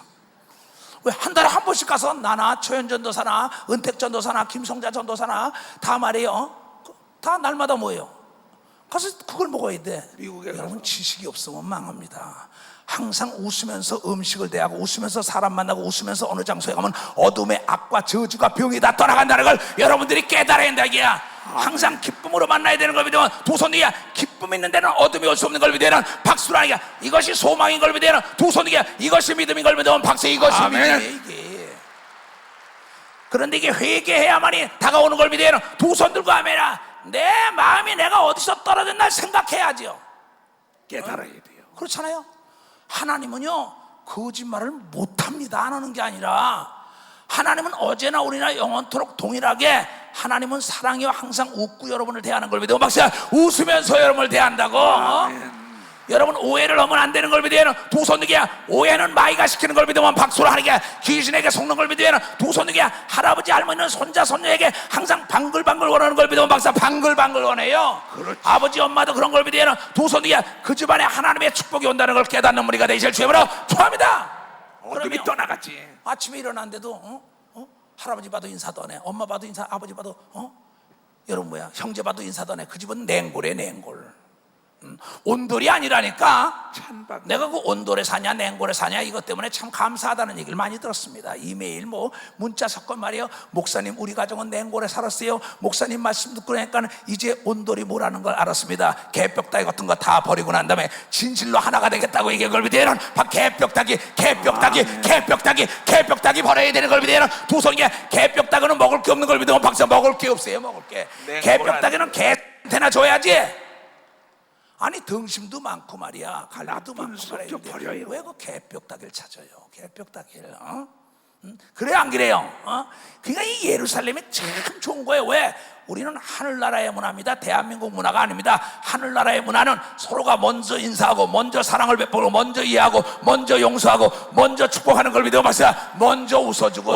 S1: 왜 한 달에 한 번씩 가서 나나 최현 전도사나 은택 전도사나 김성자 전도사나 다 말이에요. 다 날마다 뭐예요? 가서 그걸 먹어야 돼.
S2: 미국에
S1: 여러분 지식이 없으면 망합니다. 항상 웃으면서 음식을 대하고 웃으면서 사람 만나고 웃으면서 어느 장소에 가면 어둠의 악과 저주가 병이 다 떠나간다는 걸 여러분들이 깨달아야 된다 이야. 항상 기쁨으로 만나야 되는 걸 믿으면 두 손 위에 기쁨 있는 데는 어둠이 올 수 없는 걸 믿으면 박수라는 게 이것이 소망인 걸 믿으면 두 손 위에 이것이 믿음인 걸 믿으면 박수 이것이 믿음이에요 이게. 그런데 이게 회개해야만이 다가오는 걸 믿으면 두 손 들고 아멘아. 내 마음이 내가 어디서 떨어졌나 생각해야죠.
S2: 깨달아야 돼요.
S1: 그렇잖아요. 하나님은요 거짓말을 못합니다. 안 하는 게 아니라 하나님은 어제나 우리나 영원토록 동일하게 하나님은 사랑이와 항상 웃고 여러분을 대하는 걸 믿으면 박수야 웃으면서 여러분을 대한다고. 여러분 오해를 하면 안 되는 걸 믿으면 두 손 들기야. 오해는 마이가 시키는 걸 믿으면 박수를 하는 게 귀신에게 속는 걸 믿으면 두 손 들기야. 할아버지 할머니는 손자 손녀에게 항상 방글방글 원하는 걸 믿으면 박수 방글방글 원해요.
S2: 그렇지.
S1: 아버지 엄마도 그런 걸 믿으면 두 손 들기야. 그 집안에 하나님의 축복이 온다는 걸 깨닫는 우리가 되실 주님으로 축복합니다.
S2: 어둠이 떠나갔지.
S1: 아침에 일어났는데도 할아버지 봐도 인사도 안 해. 엄마 봐도 인사, 아버지 봐도 여러분 뭐야 형제 봐도 인사도 안 해. 그 집은 냉골이야 냉골. 온돌이 아니라니까.
S2: 찬밥.
S1: 내가 그 온돌에 사냐 냉골에 사냐 이것 때문에 참 감사하다는 얘기를 많이 들었습니다. 이메일 뭐 문자 섞은 말이에요. 목사님 우리 가정은 냉골에 살았어요. 목사님 말씀 듣고 나니까 이제 온돌이 뭐라는 걸 알았습니다. 개벽다기 같은 거 다 버리고 난 다음에 진실로 하나가 되겠다고 얘기한 걸 믿으면 개벽다기 버려야 되는 걸 믿으면 두 손에 개벽다기는 먹을 게 없는 걸 믿으면 박사 먹을 게 없어요. 먹을 게 개벽다기는 개한테나 줘야지. 아니 등심도 많고 말이야 갈비도 많고 말이야. 왜 그 개벽다기를 찾아요? 개벽다기를 그래 안 그래요? 그러니까 이 예루살렘이 참 좋은 거예요. 왜? 우리는 하늘나라의 문화입니다. 대한민국 문화가 아닙니다. 하늘나라의 문화는 서로가 먼저 인사하고 먼저 사랑을 베풀고 먼저 이해하고 먼저 용서하고 먼저 축복하는 걸 믿어 봤어요. 먼저 웃어주고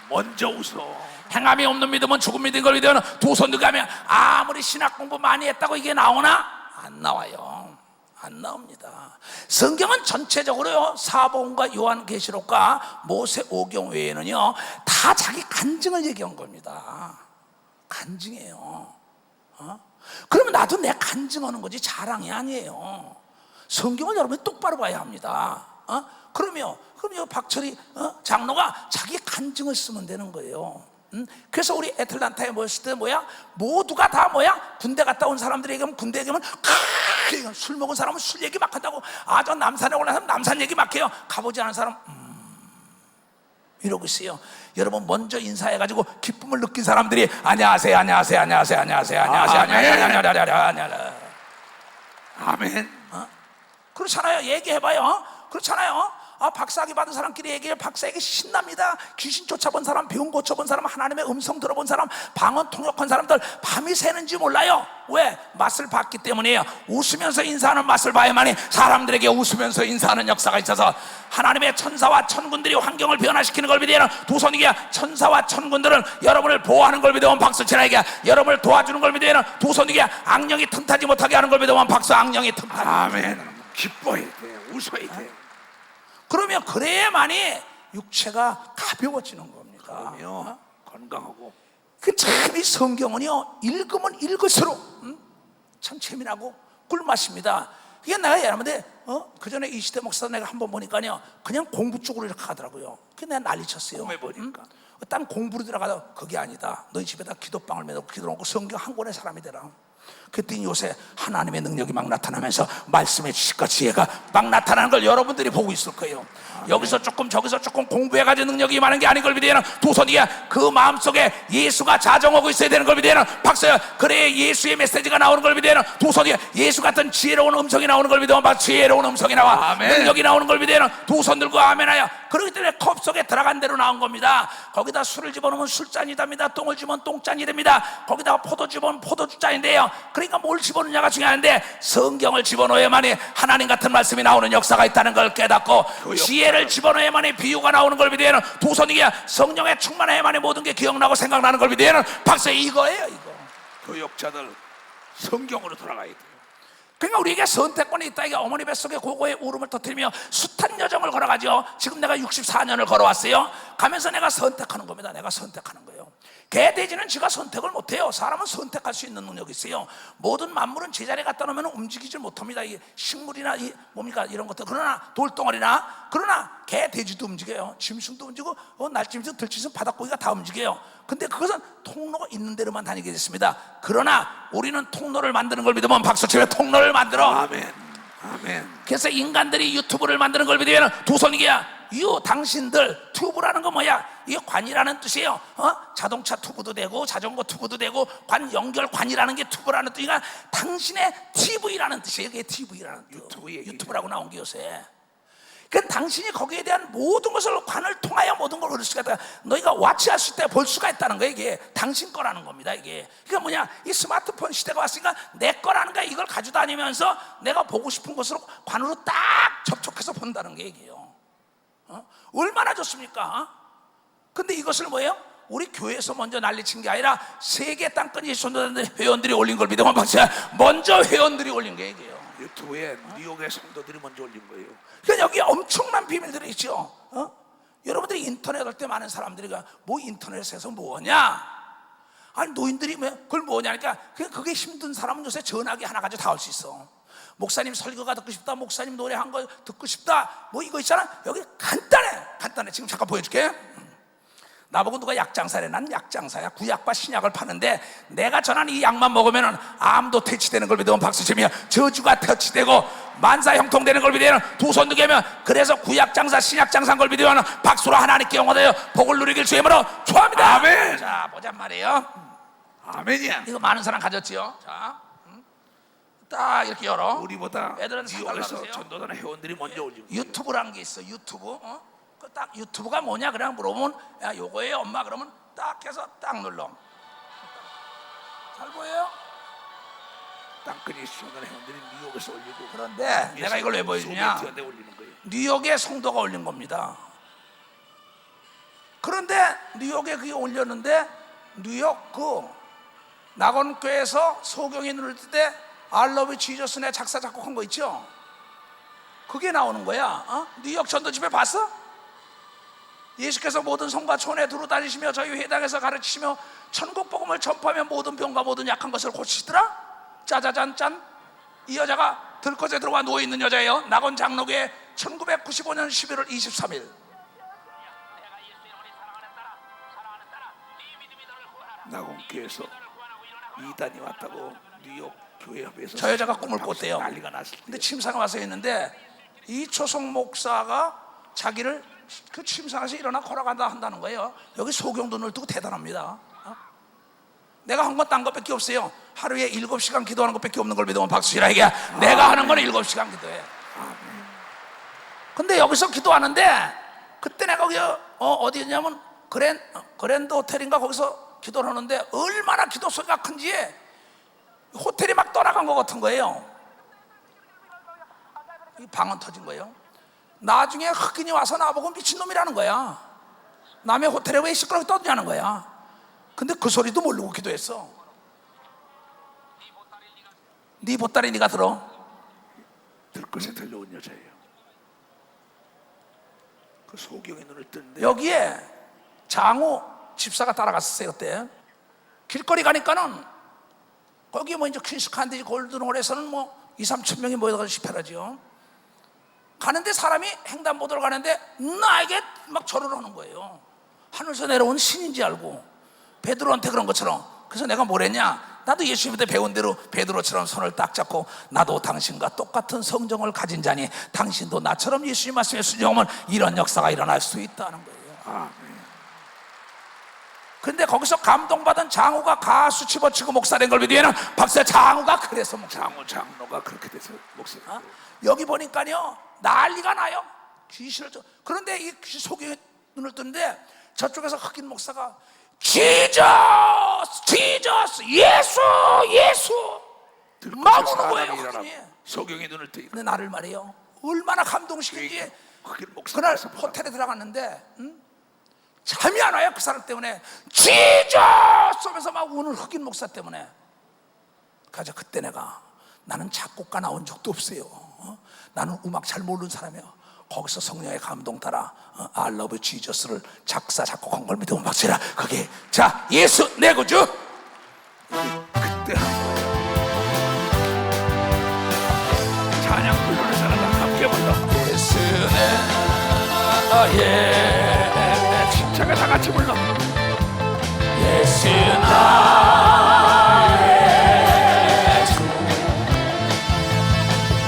S2: 먼저 웃어.
S1: 행함이 없는 믿음은 죽은 믿음인 걸 믿으면 두 손 들고 하면 아무리 신학 공부 많이 했다고 이게 나오나? 안 나와요. 안 나옵니다. 성경은 전체적으로요 사복음과 요한계시록과 모세오경 외에는요 다 자기 간증을 얘기한 겁니다. 간증이에요. 그러면 나도 내 간증하는 거지 자랑이 아니에요. 성경을 여러분이 똑바로 봐야 합니다. 그러면 박철희 장로가 자기 간증을 쓰면 되는 거예요. 그래서 우리 애틀란타에 모였을 때 모두가 다 군대 갔다 온 사람들에게 가면 군대 얘기하면 술 먹은 사람은 술 얘기 막 한다고. 저 남산에 올라서 남산 얘기 막 해요. 가보지 않은 사람 이러고 있어요. 여러분 먼저 인사해가지고 기쁨을 느낀 사람들이 안녕하세요.
S2: 아멘.
S1: 그렇잖아요. 얘기해봐요. 그렇잖아요. 박사학위 받은 사람끼리 얘기해. 박사에게 신납니다. 귀신 쫓아본 사람, 병 고쳐본 사람, 하나님의 음성 들어본 사람, 방언 통역한 사람들 밤이 새는지 몰라요. 왜? 맛을 봤기 때문이에요. 웃으면서 인사하는 맛을 봐야만이 사람들에게 웃으면서 인사하는 역사가 있어서 하나님의 천사와 천군들이 환경을 변화시키는 걸 믿으면 두 손이야. 천사와 천군들은 여러분을 보호하는 걸 믿으면 박수 치라에게 여러분을 도와주는 걸 믿으면 두 손이야. 악령이 틈타지 못하게 하는 걸 믿으면 박수 악령이 틈타지.
S2: 아멘. 기뻐야 돼. 웃어야 돼.
S1: 그러면 그래야만이 육체가 가벼워지는 겁니다.
S2: 그러면 건강하고.
S1: 참 이 성경은요 읽으면 읽을수록 참 재미나고 꿀맛입니다. 이게 내가 여러분들 그 전에 이시대 목사 내가 한번 보니까요 그냥 공부 쪽으로 이렇게 하더라고요. 그게 내가 난리쳤어요.
S2: 보니까
S1: 딴 공부로 들어가다 그게 아니다. 너희 집에다 기도방을 매놓고 기도하고 성경 한 권의 사람이 되라. 그랬더니 요새 하나님의 능력이 막 나타나면서 말씀해 주실까 지혜가 막 나타나는 걸 여러분들이 보고 있을 거예요. 여기서 조금 저기서 조금 공부해가지고 능력이 많은 게 아닌 걸 믿으면 두 손이야. 그 마음속에 예수가 자정하고 있어야 되는 걸 믿으면 박수야. 그래 예수의 메시지가 나오는 걸 믿으면 두 손이야. 예수 같은 지혜로운 음성이 나오는 걸 믿으면 막 지혜로운 음성이 나와.
S2: 아멘.
S1: 능력이 나오는 걸 믿으면 두 손 들고 아멘하여. 그렇기 때문에 컵 속에 들어간 대로 나온 겁니다. 거기다 술을 집어넣으면 술잔이 됩니다. 똥을 집으면 똥잔이 됩니다. 거기다가 포도 집어넣으면 포도주잔인데요. 그러니까 뭘 집어넣느냐가 중요한데 성경을 집어넣어야만이 하나님 같은 말씀이 나오는 역사가 있다는 걸 깨닫고 지혜를 집어넣어야만이 비유가 나오는 걸 믿으면 두 손이야. 성령에 충만해야만이 모든 게 기억나고 생각나는 걸 믿으면 박수 이거예요. 이거
S2: 교역자들 성경으로 돌아가야 돼요.
S1: 그러니까 우리에게 선택권이 있다. 이게 어머니 뱃속에 고고의 울음을 터뜨리며 숱한 여정을 걸어가죠. 지금 내가 64년을 걸어왔어요. 가면서 내가 선택하는 겁니다. 내가 선택하는 거예요. 개, 돼지는 지가 선택을 못해요. 사람은 선택할 수 있는 능력이 있어요. 모든 만물은 제자리에 갖다 놓으면 움직이질 못합니다. 이 식물이나 뭡니까 이런 것들. 그러나 돌덩어리나, 그러나 개, 돼지도 움직여요. 짐승도 움직이고 날짐승, 들짐승, 바닷고기가 다 움직여요. 근데 그것은 통로가 있는 대로만 다니게 됐습니다. 그러나 우리는 통로를 만드는 걸 믿으면 박수치며 통로를 만들어.
S2: 아멘. 아멘.
S1: 그래서 인간들이 유튜브를 만드는 걸 믿으면 두 손이야. 당신들 튜브라는 건 뭐야? 이게 관이라는 뜻이에요. 자동차 투구도 되고 자전거 투구도 되고 관 연결관이라는 게 튜브라는 뜻이니까 당신의 TV라는 뜻이에요. 이게 TV라는 뜻. 유튜브라고 나온 게 요새. 그러니까 당신이 거기에 대한 모든 것을 관을 통하여 모든 걸 볼 수가 있다. 너희가 와치할 수 있다, 볼 수가 있다는 거예요. 이게 당신 거라는 겁니다. 이게 그러니까 뭐냐? 이 스마트폰 시대가 왔으니까 내 거라는 거야. 이걸 가지고 다니면서 내가 보고 싶은 것으로 관으로 딱 접촉해서 본다는 게 얘기예요. 얼마나 좋습니까? 근데 이것을 뭐예요? 우리 교회에서 먼저 난리친 게 아니라 세계 땅끝이 전도되는 회원들이 올린 걸 믿으면 박수야. 먼저 회원들이 올린 게 얘기예요.
S2: 유튜브에 뉴욕의 성도들이 먼저 올린 거예요.
S1: 그러니까 여기 엄청난 비밀들이 있죠. 여러분들이 인터넷 할 때 많은 사람들이 뭐 인터넷에서 뭐냐? 아니 노인들이 그걸 뭐냐니까 그게 힘든 사람은 요새 전화기 하나 가지고 다 할 수 있어. 목사님 설교가 듣고 싶다, 목사님 노래한 거 듣고 싶다, 뭐 이거 있잖아. 여기 간단해. 지금 잠깐 보여줄게. 나보고 누가 약장사래. 난 약장사야. 구약과 신약을 파는데 내가 전한 이 약만 먹으면 암도 퇴치되는 걸 믿으면 박수치며, 저주가 퇴치되고 만사 형통되는 걸 믿으면 두 손 두개 하면, 그래서 구약장사 신약장사인 걸 믿으면 박수로 하나님께 영원하여 복을 누리길 주의 이름으로 축원합니다.
S2: 아멘.
S1: 자 보자 말이에요.
S2: 아멘이야.
S1: 이거 많은 사람 가졌지요. 자, 딱 이렇게 열어.
S2: 우리보다
S1: 애들은
S2: 뉴욕에서
S1: 사달라고
S2: 전도단의 회원들이 먼저 올린 거예요.
S1: 유튜브라는 게 있어. 유튜브. 딱 유튜브가 뭐냐 그냥 물어보면 야 요거예요 엄마, 그러면 딱 해서 딱 눌러. 잘 보여요?
S2: 땅끝이 전도단의 회원들이 뉴욕에서 올리고.
S1: 그런데 내가 이걸 왜 보여주냐?
S2: 소비에트에 올리는 거예요.
S1: 뉴욕의 성도가 올린 겁니다. 그런데 뉴욕에 그게 올렸는데 뉴욕 그 낙원교회에서 소경이 누를 때 I love Jesus 내 작사 작곡한 거 있죠? 그게 나오는 거야. 뉴욕 전도집회 봤어? 예수께서 모든 성과 촌에 두루 다니시며 저희 회당에서 가르치시며 천국 복음을 전파하며 모든 병과 모든 약한 것을 고치시더라. 짜자잔 짠. 이 여자가 들것에 들어와 누워있는 여자예요. 낙원 장로교회 1995년 11월 23일.
S2: 낙원교회에서 이단이 왔다고 뉴욕 교회협에서
S1: 저 여자가 꿈을 꿨대요.
S2: 난리가 났을 때.
S1: 근데 침상에 와서 있는데 이 초성 목사가 자기를 그 침상에서 일어나 걸어간다 한다는 거예요. 여기 소경돈을 두고 대단합니다. 내가 한 건 딴 것밖에 없어요. 하루에 7시간 기도하는 것밖에 없는 걸 믿으면 박수시라. 이게 내가 하는 거는 7시간 기도해. 근데 여기서 기도하는데 그때 내가 거기 어디였냐면 그랜드 호텔인가 거기서 기도를 하는데 얼마나 기도 소리가 큰지 호텔이 막 떠나간 것 같은 거예요. 이 방언 터진 거예요. 나중에 흑인이 와서 나보고 미친놈이라는 거야. 남의 호텔에 왜 시끄럽게 떠드냐는 거야. 근데 그 소리도 모르고 기도했어. 네 보따리 네가 들어.
S2: 들것에 들려온 여자예요. 그 소경의 눈을 뜨는데
S1: 여기에 장호 집사가 따라갔었어요. 그때 길거리 가니까는 거기 뭐 이제 퀸스칸디 골든홀에서는 뭐 2-3천 명이 모여가지고 집회하죠. 가는데 사람이 횡단보도를 가는데 나에게 막 절을 하는 거예요. 하늘에서 내려온 신인지 알고 베드로한테 그런 것처럼. 그래서 내가 뭘 했냐, 나도 예수님한테 배운 대로 베드로처럼 손을 딱 잡고 나도 당신과 똑같은 성정을 가진 자니 당신도 나처럼 예수님 말씀에 순종하면 이런 역사가 일어날 수 있다는 거예요.
S2: 아멘.
S1: 근데 거기서 감동받은 장우가 가수 집어치고 목사 된 걸 믿으면 박사 장우가 그래서 목사.
S2: 장로가 그렇게 돼서 목사님.
S1: 여기 보니까요 난리가 나요. 귀신을 그런데 이 귀신 속에 눈을 뜨는데 저쪽에서 흑인 목사가 지저스 예수 막 우는 거예요. 흑인이.
S2: 소경의 눈을 뜨니까.
S1: 근데 나를 말이에요 얼마나 감동시킨지.
S2: 흑인 목사
S1: 그날 호텔에 들어갔는데 잠이 안 와요. 그 사람 때문에 지저스 하면서 막 우는 흑인 목사 때문에. 그래서 그때 나는 작곡가 나온 적도 없어요. 나는 음악 잘 모르는 사람이에요. 거기서 성령의 감동 따라 I love Jesus를 작사 작곡한 걸 믿으면 박수라. 그게 자 예수 내 구주.
S2: 그때 찬양 부르는 사람 함께 불러.
S1: 예수는 나의
S2: 십자가 다 같이 불러.
S1: 예수 나의 주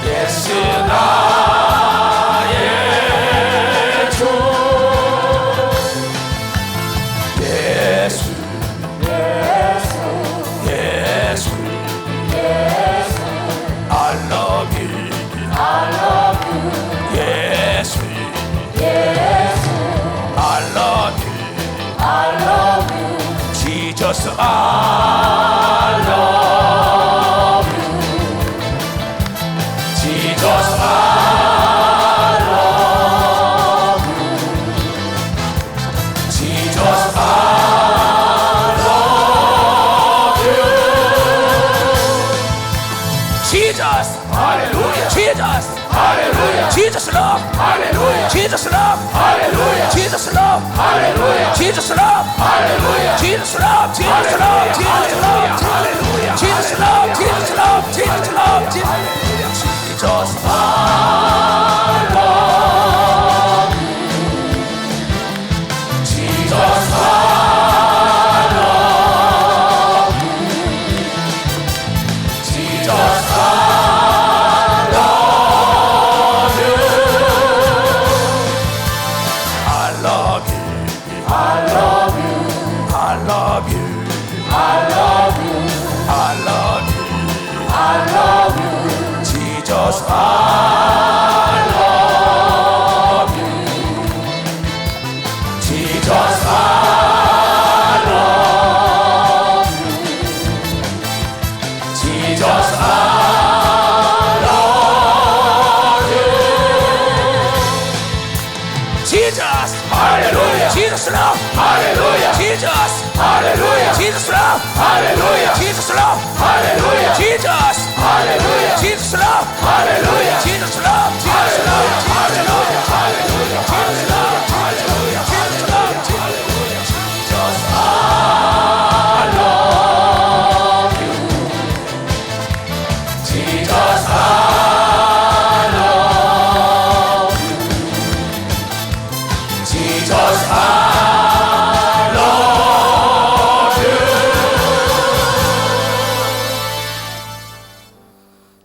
S1: 예수 나의 주 예수 예수 I love you 예수 I love you Jesus I love you Jesus I love you Jesus I love you Jesus Hallelujah Jesus Hallelujah Jesus love Hallelujah Jesus love Hallelujah Jesus love Hallelujah Jesus love Hallelujah Jesus love Jesus love Jesus love Hallelujah Jesus love Jesus love Jesus love Jesus I love you Jesus I love you Jesus I Jesus, I love you. Jesus, I love you. Jesus, I love you. Jesus, Hallelujah. Jesus love, Hallelujah. Jesus, Hallelujah. Jesus love, Hallelujah. Jesus love, Hallelujah. Jesus, Hallelujah. Jesus love, Hallelujah. Jesus love, Jesus love, Jesus love, Hallelujah. Jesus love, Hallelujah. Jesus love, Hallelujah. Jesus I love you. Jesus I love you. Jesus I love you.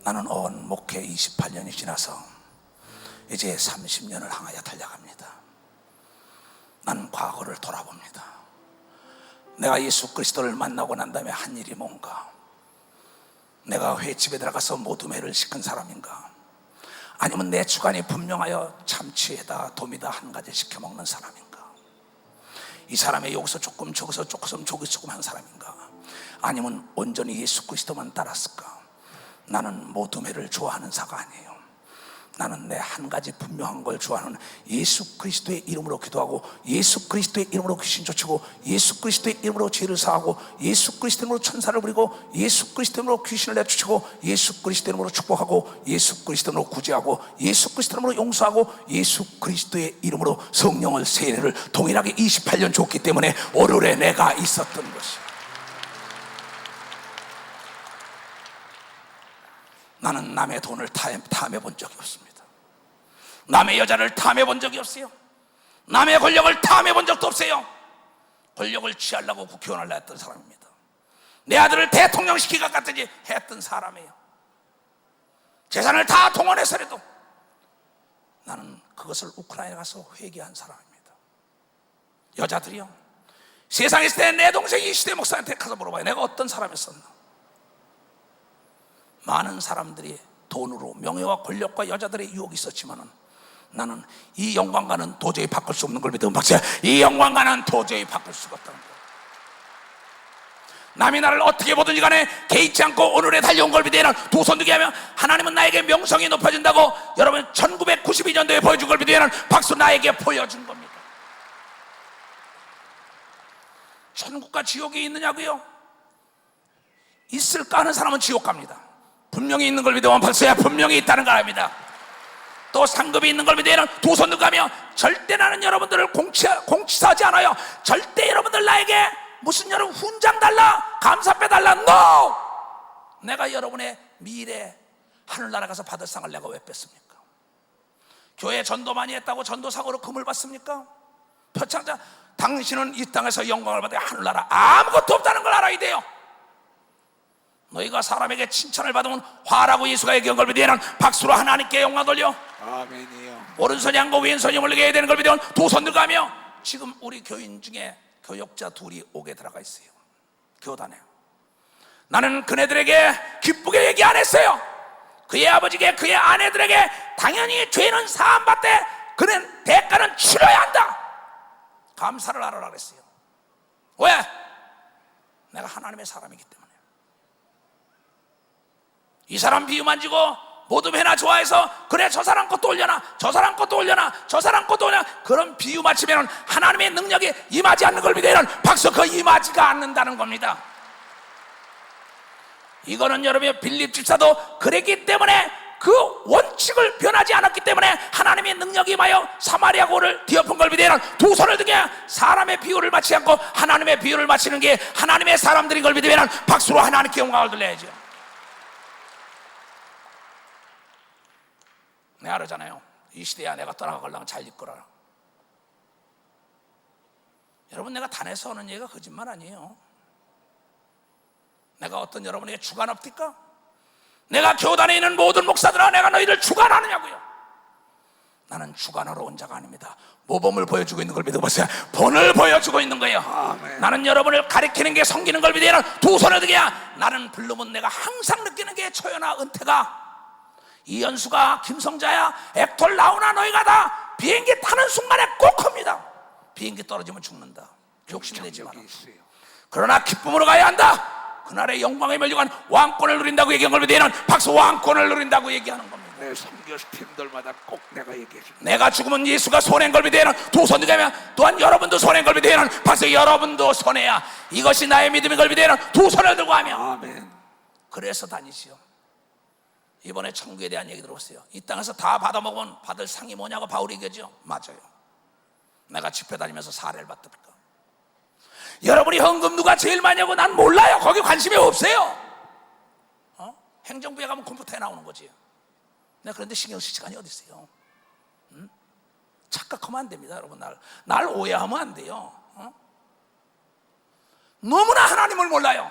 S1: 나는 온 목회 28년이 지나서 이제 30년을 향하여 달려갑니다. 나는 과거를 돌아봅니다. 내가 예수 그리스도를 만나고 난 다음에 한 일이 뭔가? 내가 횟집에 들어가서 모둠회를 시킨 사람인가? 아니면 내 주관이 분명하여 참치에다 도미다 한 가지 시켜 먹는 사람인가? 이 사람의 여기서 조금 저기서 조금 저기서 조금 한 사람인가? 아니면 온전히 예수 그리스도만 따랐을까? 나는 모둠회를 좋아하는 사가 아니에요. 나는 내 한 가지 분명한 걸 좋아하는 예수 그리스도의 이름으로 기도하고 예수 그리스도의 이름으로 귀신 쫓고 예수 그리스도의 이름으로 죄를 사하고 예수 그리스도의 이름으로 천사를 부리고 예수 그리스도의 이름으로 귀신을 내쫓고 예수 그리스도의 이름으로 축복하고 예수 그리스도의 이름으로 구제하고 예수 그리스도의 이름으로 용서하고 예수 그리스도의 이름으로 성령을 세례를 동일하게 28년 줬기 때문에 오늘의 내가 있었던 것이. 나는 남의 돈을 탐해 본 적이 없습니다. 남의 여자를 탐해 본 적이 없어요. 남의 권력을 탐해 본 적도 없어요. 권력을 취하려고 국회의원을 했던 사람입니다. 내 아들을 대통령 시키기가 같이 했던 사람이에요. 재산을 다 동원해서라도 나는 그것을 우크라이나에 가서 회개한 사람입니다. 여자들이요, 세상에 있을 때 내 동생 이시대 목사한테 가서 물어봐요. 내가 어떤 사람이었었나? 많은 사람들이 돈으로 명예와 권력과 여자들의 유혹이 있었지만은 나는 이 영광과는 도저히 바꿀 수 없는 걸 믿으면 박수야. 이 영광과는 도저히 바꿀 수가 없다는 거야. 남이 나를 어떻게 보든지 간에 개의치 않고 오늘에 달려온 걸 믿으면 두 손 들게 하면 하나님은 나에게 명성이 높아진다고 여러분 1992년도에 보여준 걸 믿으면 박수 나에게 보여준 겁니다. 천국과 지옥이 있느냐고요? 있을까 하는 사람은 지옥 갑니다. 분명히 있는 걸 믿으면 박수야. 분명히 있다는 걸 압니다. 또 상급이 있는 걸 믿으면 두 손 들고 가며 절대 나는 여러분들을 공치사하지 않아요. 절대 여러분들 나에게 무슨 여러분 훈장 달라, 감사패 달라, NO! 내가 여러분의 미래 하늘나라 가서 받을 상을 내가 왜 뺐습니까? 교회 전도 많이 했다고 전도상으로 금을 받습니까? 표창장, 당신은 이 땅에서 영광을 받아 하늘나라 아무것도 없다는 걸 알아야 돼요. 너희가 사람에게 칭찬을 받으면 화라고 예수가 얘기한 걸 믿으면 박수로 하나님께 영광 돌려.
S2: 아멘이요.
S1: 오른손이 안고 왼손이 몰리게 해야 되는 걸 믿으면 두 손 들고 가며 지금 우리 교인 중에 교역자 둘이 옥에 들어가 있어요. 교단에. 나는 그네들에게 기쁘게 얘기 안 했어요. 그의 아버지께 그의 아내들에게 당연히 죄는 사함받되 그는 대가는 치러야 한다. 감사를 하라고 그랬어요. 왜? 내가 하나님의 사람이기 때문에. 이 사람 비유만 지고 모두 배나 좋아해서 그래 저 사람 것도 올려놔, 저 사람 것도 올려놔, 저 사람 것도 올려놔, 그런 비유 맞추면 하나님의 능력이 임하지 않는 걸 믿으면 박수, 그 임하지가 않는다는 겁니다. 이거는 여러분의 빌립 집사도 그랬기 때문에 그 원칙을 변하지 않았기 때문에 하나님의 능력이 임하여 사마리아 고를 뒤엎은 걸 믿으면 두 손을 등에 사람의 비유를 맞추지 않고 하나님의 비유를 맞추는 게 하나님의 사람들인 걸 믿으면 박수로 하나님께 영광을 돌려야죠. 내가 그러잖아요. 이 시대야 내가 떠나가려면 잘 이끌어라. 여러분, 내가 단에서 하는 얘기가 거짓말 아니에요. 내가 어떤 여러분에게 주관 없을까? 내가 교단에 있는 모든 목사들아, 내가 너희를 주관하느냐고요. 나는 주관하러 온 자가 아닙니다. 모범을 보여주고 있는 걸 믿어보세요. 본을 보여주고 있는 거예요.
S2: 아멘.
S1: 나는 여러분을 가리키는 게 섬기는 걸 믿으면 두 손을 들게야. 나는 부르면 내가 항상 느끼는 게 초연아, 은퇴가, 이현수가, 김성자야, 액톨, 나오나, 너희가 다 비행기 타는 순간에 꼭 합니다. 비행기 떨어지면 죽는다. 욕심내지 마라. 그러나 기쁨으로 가야 한다. 그날의 영광에 멸류관 왕권을 누린다고 얘기한 걸 믿으면 박수, 왕권을 누린다고 얘기하는 겁니다.
S2: 내 선교 팀들마다 꼭 내가 얘기해 줍니다.
S1: 내가 죽으면 예수가 손해인 걸 믿으면 두 손 들면 또한 여러분도 손해인 걸 믿으면 박수, 여러분도 손해야. 이것이 나의 믿음인 걸 믿으면 두 손을 들고 하며
S2: 아멘.
S1: 그래서 다니시오. 이번에 천국에 대한 얘기 들어보세요. 이 땅에서 다 받아먹으면 받을 상이 뭐냐고 바울이 얘기하죠. 맞아요. 내가 집회 다니면서 사례를 받습니까? 여러분이 헌금 누가 제일 많이 하고 난 몰라요. 거기 관심이 없어요. 행정부에 가면 컴퓨터에 나오는 거지. 내가 그런데 신경 쓸 시간이 어디 있어요? 착각하면 안 됩니다. 여러분, 날 오해하면 안 돼요. 너무나 하나님을 몰라요.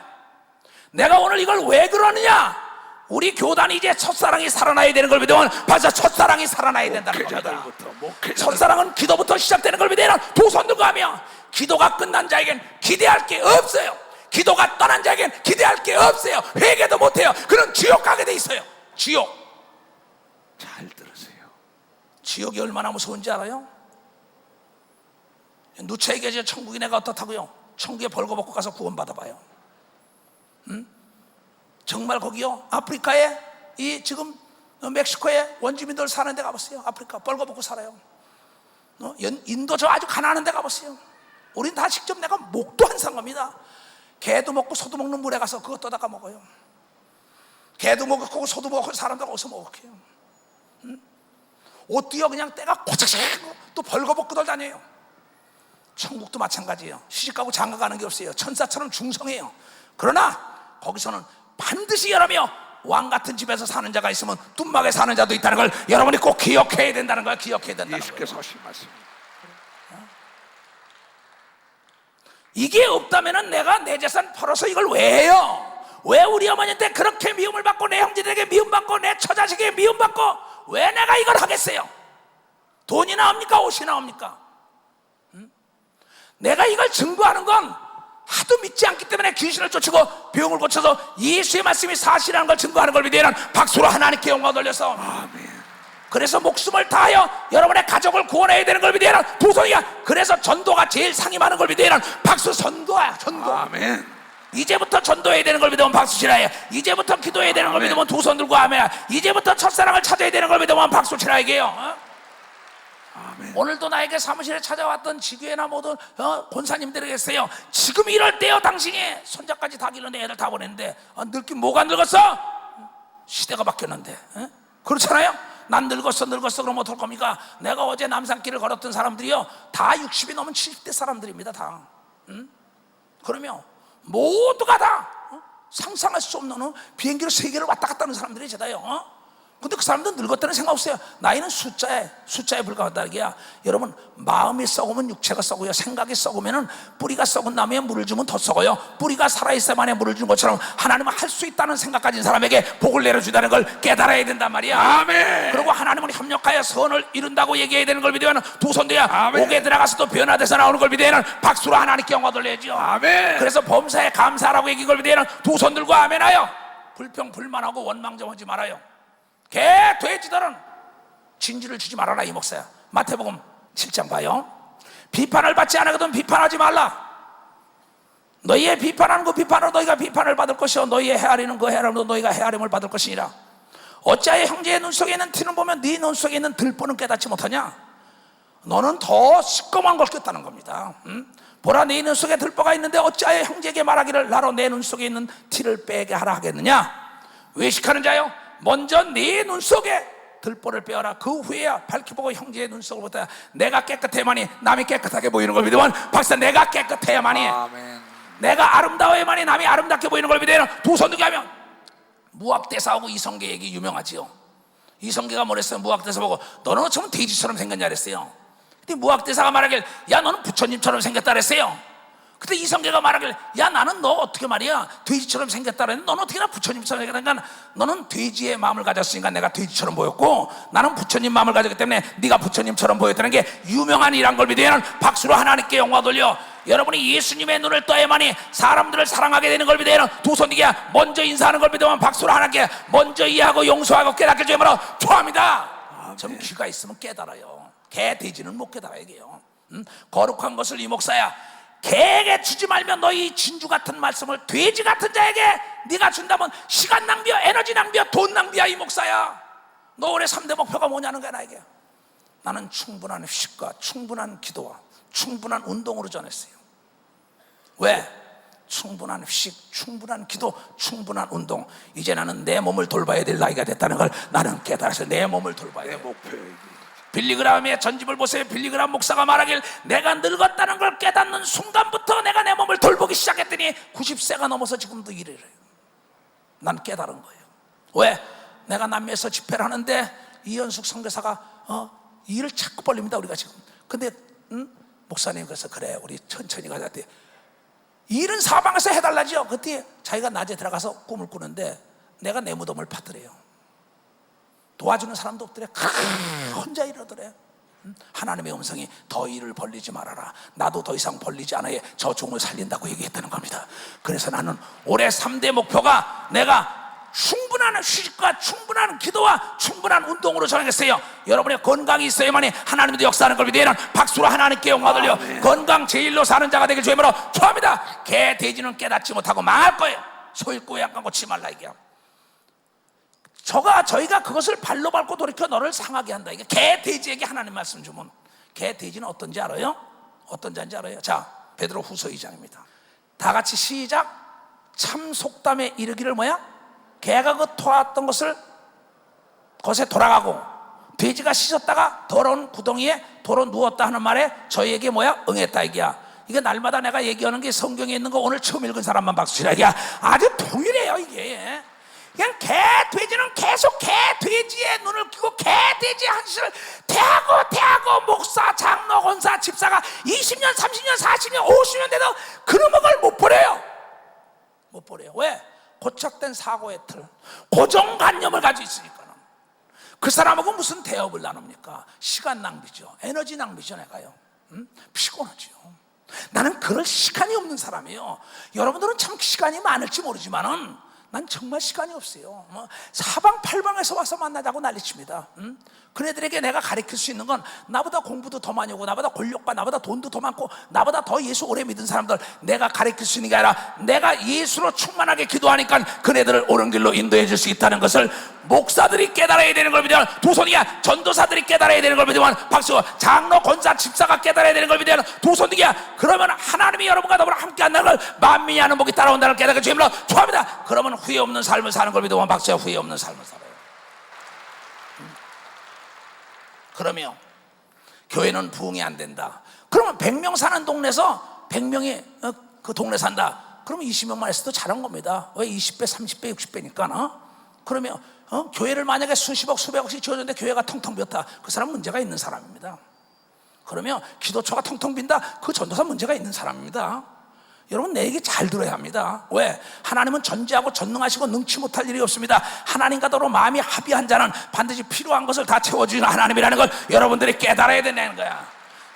S1: 내가 오늘 이걸 왜 그러느냐? 우리 교단이 이제 첫사랑이 살아나야 되는 걸 믿으면 벌써 첫사랑이 살아나야 된다는 겁니다. 첫사랑은 기도부터 시작되는 걸 믿으면 두 손 들고 하며 기도가 끝난 자에겐 기대할 게 없어요. 기도가 떠난 자에겐 기대할 게 없어요. 회개도 못해요. 그럼 지옥 가게 돼 있어요. 지옥.
S2: 잘 들으세요.
S1: 지옥이 얼마나 무서운지 알아요? 누차 얘기하죠. 천국이 내가 어떻다고요? 천국에 벌거벗고 가서 구원받아봐요. 정말 거기요, 아프리카에 이 지금 멕시코에 원주민들 사는 데 가보세요. 아프리카 벌거벗고 살아요. 인도 저 아주 가난한 데 가보세요. 우린 다 직접 내가 목도 안 산 겁니다. 개도 먹고 소도 먹는 물에 가서 그거 떠다가 먹어요. 개도 먹고 소도 먹고 사람들 어디서 먹어요? 옷도요 그냥 때가 고착착 또 벌거벗고들 다녀요. 천국도 마찬가지예요. 시집가고 장가가는 게 없어요. 천사처럼 중성해요. 그러나 거기서는 반드시 여러분이요, 왕 같은 집에서 사는 자가 있으면 뚱막에 사는 자도 있다는 걸 여러분이 꼭 기억해야 된다는 거예요. 기억해야 된다는 거예요.
S2: 예수께서 하신 말씀입니다.
S1: 이게 없다면 내가 내 재산 벌어서 이걸 왜 해요? 왜 우리 어머니한테 그렇게 미움을 받고 내 형제들에게 미움받고 내 처자식에게 미움받고 왜 내가 이걸 하겠어요? 돈이 나옵니까? 옷이 나옵니까? 내가 이걸 증거하는 건 하도 믿지 않기 때문에 귀신을 쫓고 병을 고쳐서 예수의 말씀이 사실이라는 걸 증거하는 걸 믿으면 박수로 하나님께 영광 돌려서
S2: 아멘.
S1: 그래서 목숨을 다하여 여러분의 가족을 구원해야 되는 걸 믿으면 두 손이야. 그래서 전도가 제일 상이 많은 걸 믿으면 박수. 전도야, 전도.
S2: 아멘.
S1: 이제부터 전도해야 되는 걸 믿으면 박수 치라해. 이제부터 기도해야 되는 걸
S2: 아멘.
S1: 믿으면 두 손 들고 하면, 이제부터 첫사랑을 찾아야 되는 걸 믿으면 박수 치라 이게요.
S2: 아멘.
S1: 오늘도 나에게 사무실에 찾아왔던 지교회나 모든 권사님들이 계세요. 지금 이럴 때요, 당신이 손자까지 다 기르는 애들 다 보냈는데 늙긴 뭐가 늙었어? 시대가 바뀌었는데. 그렇잖아요. 난 늙었어 그러면 어떡할 겁니까? 내가 어제 남산길을 걸었던 사람들이요 다 60이 넘은 70대 사람들입니다. 다. 그러면 모두가 다 상상할 수 없는 비행기로 세계를 왔다 갔다 하는 사람들이 제다요. 근데 그 사람들은 늙었다는 생각 없어요. 나이는 숫자에 불과하다는 게야. 여러분, 마음이 썩으면 육체가 썩어요. 생각이 썩으면 뿌리가 썩은 나무에 물을 주면 더 썩어요. 뿌리가 살아있어야만에 물을 주는 것처럼 하나님은 할 수 있다는 생각 가진 사람에게 복을 내려주다는 걸 깨달아야 된단 말이야.
S2: 아멘.
S1: 그리고 하나님은 협력하여 선을 이룬다고 얘기해야 되는 걸 믿으면 두 손 돼야
S2: 아멘.
S1: 옥에 들어가서 또 변화돼서 나오는 걸 믿으면 박수로 하나님께 영화 돌려야죠.
S2: 아멘.
S1: 그래서 범사에 감사하라고 얘기한 걸 믿으면 두 손 들고 아멘하여 불평 불만하고 원망정하지 말아요. 개 돼지들은 진지를 주지 말아라 이 목사야. 마태복음 7장 봐요. 비판을 받지 않거든 비판하지 말라. 너희의 비판하는 그 비판으로 너희가 비판을 받을 것이요 너희의 헤아리는 그 헤아림으로 너희가 헤아림을 받을 것이니라. 어찌하여 형제의 눈 속에 있는 티는 보면 네 눈 속에 있는 들보는 깨닫지 못하냐? 너는 더 시꺼먼 걸 꼈다는 겁니다. 보라 네 눈 속에 들보가 있는데 어찌하여 형제에게 말하기를 나로 내 눈 속에 있는 티를 빼게 하라 하겠느냐? 외식하는 자요 먼저 네 눈 속에 들보를 빼어라. 그 후에야 밝히 보고 형제의 눈 속을 보다 내가 깨끗해야만이 남이 깨끗하게 보이는 걸 믿으면 박사 내가 깨끗해야만이
S2: 아멘.
S1: 내가 아름다워야만이 남이 아름답게 보이는 걸 믿으면 두 손 들게 하면 무학대사하고 이성계 얘기 유명하지요. 이성계가 뭐랬어요? 무학대사 보고 너는 어쩌면 돼지처럼 생겼냐 그랬어요. 근데 무학대사가 말하길 야 너는 부처님처럼 생겼다 그랬어요. 그때 이성계가 말하길 야 나는 너 어떻게 말이야 돼지처럼 생겼다 그랬는데 너는 어떻게 나 부처님처럼 생겼다니까 너는 돼지의 마음을 가졌으니까 내가 돼지처럼 보였고 나는 부처님 마음을 가졌기 때문에 네가 부처님처럼 보였다는 게 유명한 일한 걸 믿으면 박수로 하나님께 영광 돌려. 여러분이 예수님의 눈을 떠야만이 사람들을 사랑하게 되는 걸 믿으면 두 손 들게 먼저 인사하는 걸 믿으면 박수로 하나님께 먼저 이해하고 용서하고 깨닫게 주므로 좋아합니다. 좀 귀가 있으면 깨달아요. 개 돼지는 못 깨달아요 이게요. 거룩한 것을 이 목사야 개에게 주지 말면 너희 진주 같은 말씀을 돼지 같은 자에게 네가 준다면 시간 낭비야 에너지 낭비야 돈 낭비야 이 목사야. 너 올해 3대 목표가 뭐냐는 거야 나에게. 나는 충분한 휴식과 충분한 기도와 충분한 운동으로 전했어요. 왜? 충분한 휴식, 충분한 기도, 충분한 운동. 이제 나는 내 몸을 돌봐야 될 나이가 됐다는 걸 나는 깨달아서 내 몸을 돌봐야 돼.
S2: 목표예요.
S1: 빌리그람의 전집을 보세요. 빌리그람 목사가 말하길 내가 늙었다는 걸 깨닫는 순간부터 내가 내 몸을 돌보기 시작했더니 90세가 넘어서 지금도 일을 해요. 난 깨달은 거예요. 왜? 내가 남미에서 집회를 하는데 이현숙 선교사가 일을 자꾸 벌립니다 우리가 지금. 근데 목사님 그래서 그래 우리 천천히 가자. 일은 사방에서 해달라지요. 그때 자기가 낮에 들어가서 꿈을 꾸는데 내가 내 무덤을 파더래요. 도와주는 사람도 없더래. 혼자 이러더래. 하나님의 음성이 더 일을 벌리지 말아라. 나도 더 이상 벌리지 않아야 저 종을 살린다고 얘기했다는 겁니다. 그래서 나는 올해 3대 목표가 내가 충분한 휴식과 충분한 기도와 충분한 운동으로 정했어요. 여러분의 건강이 있어야만이 하나님도 역사하는 걸 믿으면 박수로 하나님께 영광 돌려. 건강 제일로 사는 자가 되길 주님으로 축원합니다. 개 돼지는 깨닫지 못하고 망할 거예요. 소 잃고 약간 고치 말라 이게요. 저희가 그것을 발로 밟고 돌이켜 너를 상하게 한다. 이게 개 돼지에게 하나님 말씀 주면 개 돼지는 어떤지 알아요? 어떤 자인지 알아요? 자, 베드로 후서 2장입니다. 다 같이 시작. 참 속담에 이르기를 뭐야? 개가 그 토했던 것을 것에 돌아가고 돼지가 씻었다가 더러운 구덩이에 도로 누웠다 하는 말에 저희에게 뭐야? 응했다 이게야. 이게 날마다 내가 얘기하는 게 성경에 있는 거 오늘 처음 읽은 사람만 박수치라 이게야. 아주 동일해요 이게. 그냥 개 돼지는 계속 개 돼지의 눈을 끼고 개 돼지의 한시를 대하고 목사 장로 권사 집사가 20년 30년 40년 50년 돼도 그놈의 걸 못 버려요. 못 버려요. 왜? 고착된 사고의 틀, 고정관념을 가지고 있으니까. 그 사람하고 무슨 대업을 나눕니까? 시간 낭비죠. 에너지 낭비죠. 내가요. 피곤하죠. 나는 그럴 시간이 없는 사람이에요. 여러분들은 참 시간이 많을지 모르지만은 난 정말 시간이 없어요. 사방팔방에서 와서 만나자고 난리칩니다. 그네들에게 내가 가르칠 수 있는 건 나보다 공부도 더 많이 오고 나보다 권력과 나보다 돈도 더 많고 나보다 더 예수 오래 믿은 사람들 내가 가르칠 수 있는 게 아니라 내가 예수로 충만하게 기도하니까 그네들을 옳은 길로 인도해 줄 수 있다는 것을 목사들이 깨달아야 되는 걸 믿으면 두 손이야. 전도사들이 깨달아야 되는 걸 믿으면 박수. 장로 권사 집사가 깨달아야 되는 걸 믿으면 두 손이야. 그러면 하나님이 여러분과 더불어 함께 한다는 걸 만민이 하는 복이 따라온다는 깨닫게 주님으로 축원합니다. 그러면 후회 없는 삶을 사는 걸 믿으면 박수야. 후회 없는 삶을 살아요. 그러면 교회는 부흥이 안 된다. 그러면 100명 사는 동네에서 100명이 그 동네 산다. 그러면 20명만 했어도 잘한 겁니다. 왜? 20배, 30배, 60배니까. 그러면 교회를 만약에 수십억, 수백억씩 지어줬는데 교회가 텅텅 비었다. 그 사람 문제가 있는 사람입니다. 그러면 기도처가 텅텅 빈다. 그 전도사 문제가 있는 사람입니다. 여러분, 내 얘기 잘 들어야 합니다. 왜? 하나님은 전지하고 전능하시고 능치 못할 일이 없습니다. 하나님과 더러 마음이 합의한 자는 반드시 필요한 것을 다 채워주는 하나님이라는 걸 여러분들이 깨달아야 된다는 거야.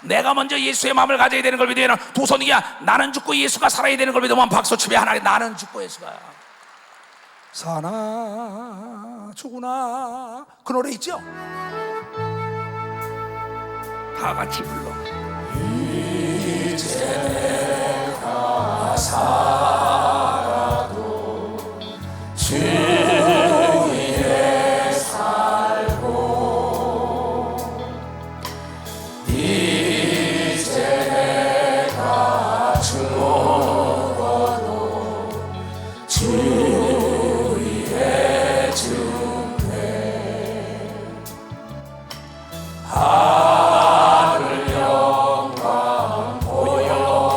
S1: 내가 먼저 예수의 마음을 가져야 되는 걸 믿으면 두 손이야. 나는 죽고 예수가 살아야 되는 걸 믿으면 박수치며 하나님, 나는 죽고 예수가 사나 죽으나, 그 노래 있죠? 다 같이 불러. 이제 내가 살아도 주 위에 살고, 이제 내가 죽어도 주 위에 죽네. 하늘 영광 보여주며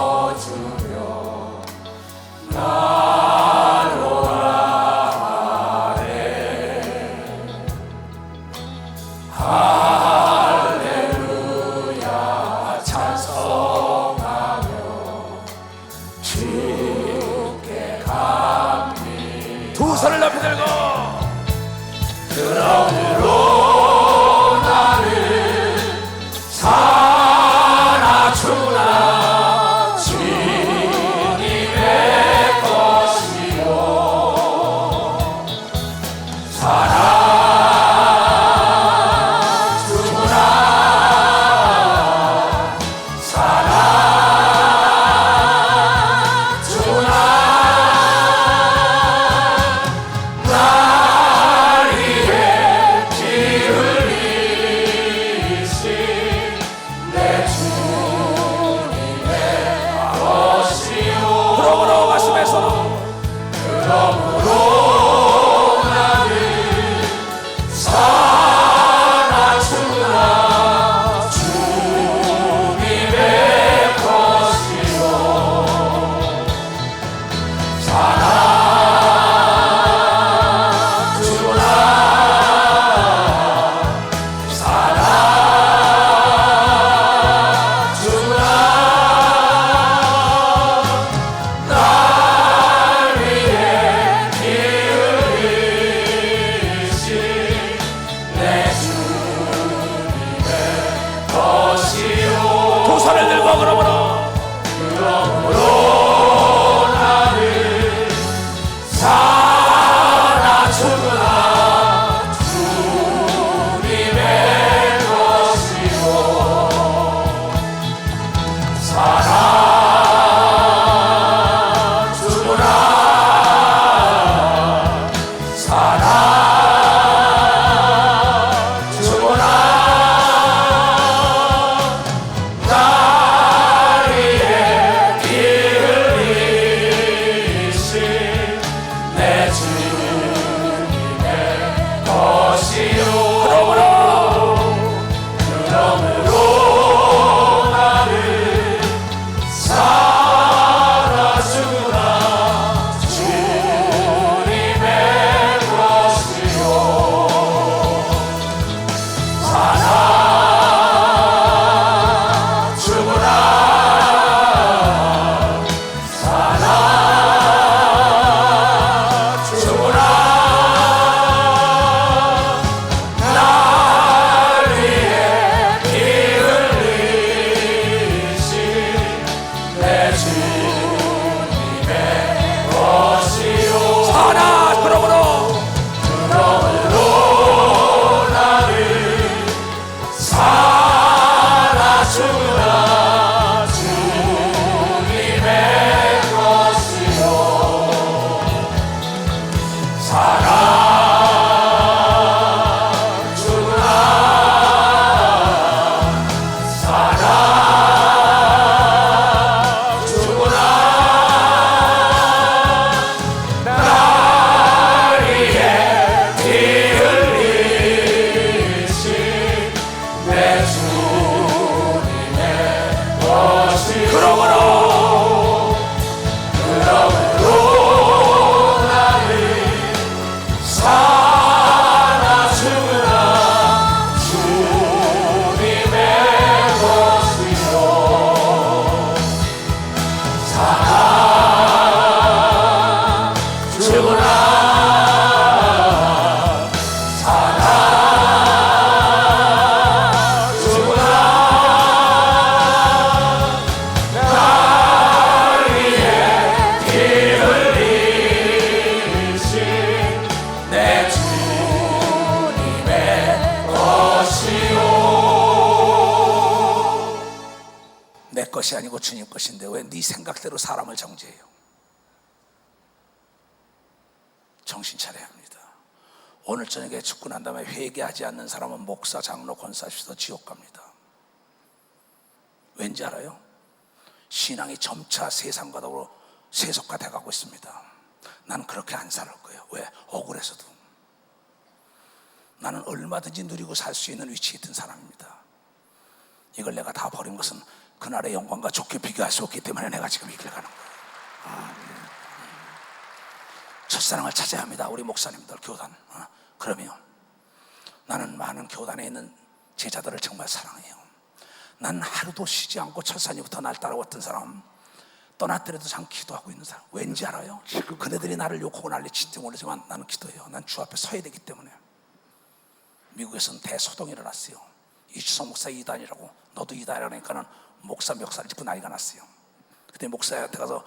S1: 나로 나아래. 할렐루야 찬송하며 주께 감히. 두 손을 높이 들고 그러므로 나를 사나 주나 주님의 것이요 사나 주나 사나 주나 날 위해 피 흘리신 내 주님의 것이요. 그러므로 가슴에서 그러므로 나를 사나 주나 주님의 것이요 사나 주나 사나 주나 날 위해 피 흘리신 내 주님의 것이요. 두 손을 들고 그러므로 나를 사나 주나 주님의 것이요 사나 주나 사나 주나 날 위해 피 내 것이 아니고 주님 것인데 왜 네 생각대로 사람을 정죄해요? 정신 차려야 합니다. 오늘 저녁에 죽고 난 다음에 회개하지 않는 사람은 목사, 장로, 권사, 시도 지옥 갑니다. 왠지 알아요? 신앙이 점차 세상과 더불어 세속화돼 가고 있습니다. 나는 그렇게 안 살 거예요. 왜? 억울해서도. 나는 얼마든지 누리고 살 수 있는 위치에 있던 사람입니다. 이걸 내가 다 버린 것은 그날의 영광과 좋게 비교할 수 없기 때문에 내가 지금 이 길 가는 거예요. 첫사랑을 찾아야 합니다. 우리 목사님들, 교단. 그러면 나는 많은 교단에 있는 제자들을 정말 사랑해요. 난 하루도 쉬지 않고 첫사랑부터 날 따라왔던 사람, 떠났더라도 참 기도하고 있는 사람. 왠지 알아요? 그네들이 나를 욕하고 난리칠지 모르지만 나는 기도해요. 난 주 앞에 서야 되기 때문에. 미국에서는 대소동이 일어났어요. 이주성 목사 이단이라고. 너도 이단이라니까는 목사 멱살을 짚고 난리가 났어요. 그때 목사한테 가서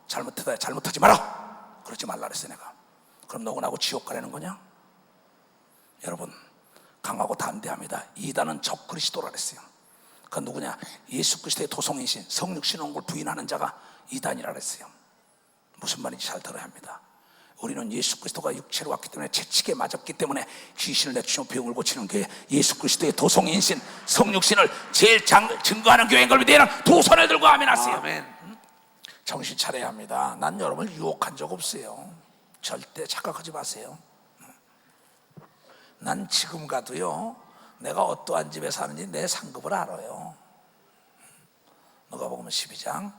S1: 잘못하다 잘못하지 마라. 그러지 말라 그랬어요. 내가. 그럼 너고 나고 지옥 가라는 거냐? 여러분, 강하고 담대합니다. 이단은 적 그리스도라 그랬어요. 그 누구냐? 예수 그리스도의 도성이신 성육신 온 걸 부인하는 자가 이단이라 그랬어요. 무슨 말인지 잘 들어야 합니다. 우리는 예수 그리스도가 육체로 왔기 때문에 채찍에 맞았기 때문에 귀신을 내쫓고 병을 고치는 교회, 예수 그리스도의 도성인신 성육신을 제일 증거하는 교회인 걸 믿으면 두 손을 들고 아멘 하세요.
S2: 아멘.
S1: 정신 차려야 합니다. 난 여러분을 유혹한 적 없어요. 절대 착각하지 마세요. 난 지금 가도요, 내가 어떠한 집에 사는지 내 상급을 알아요. 누가 보면 12장.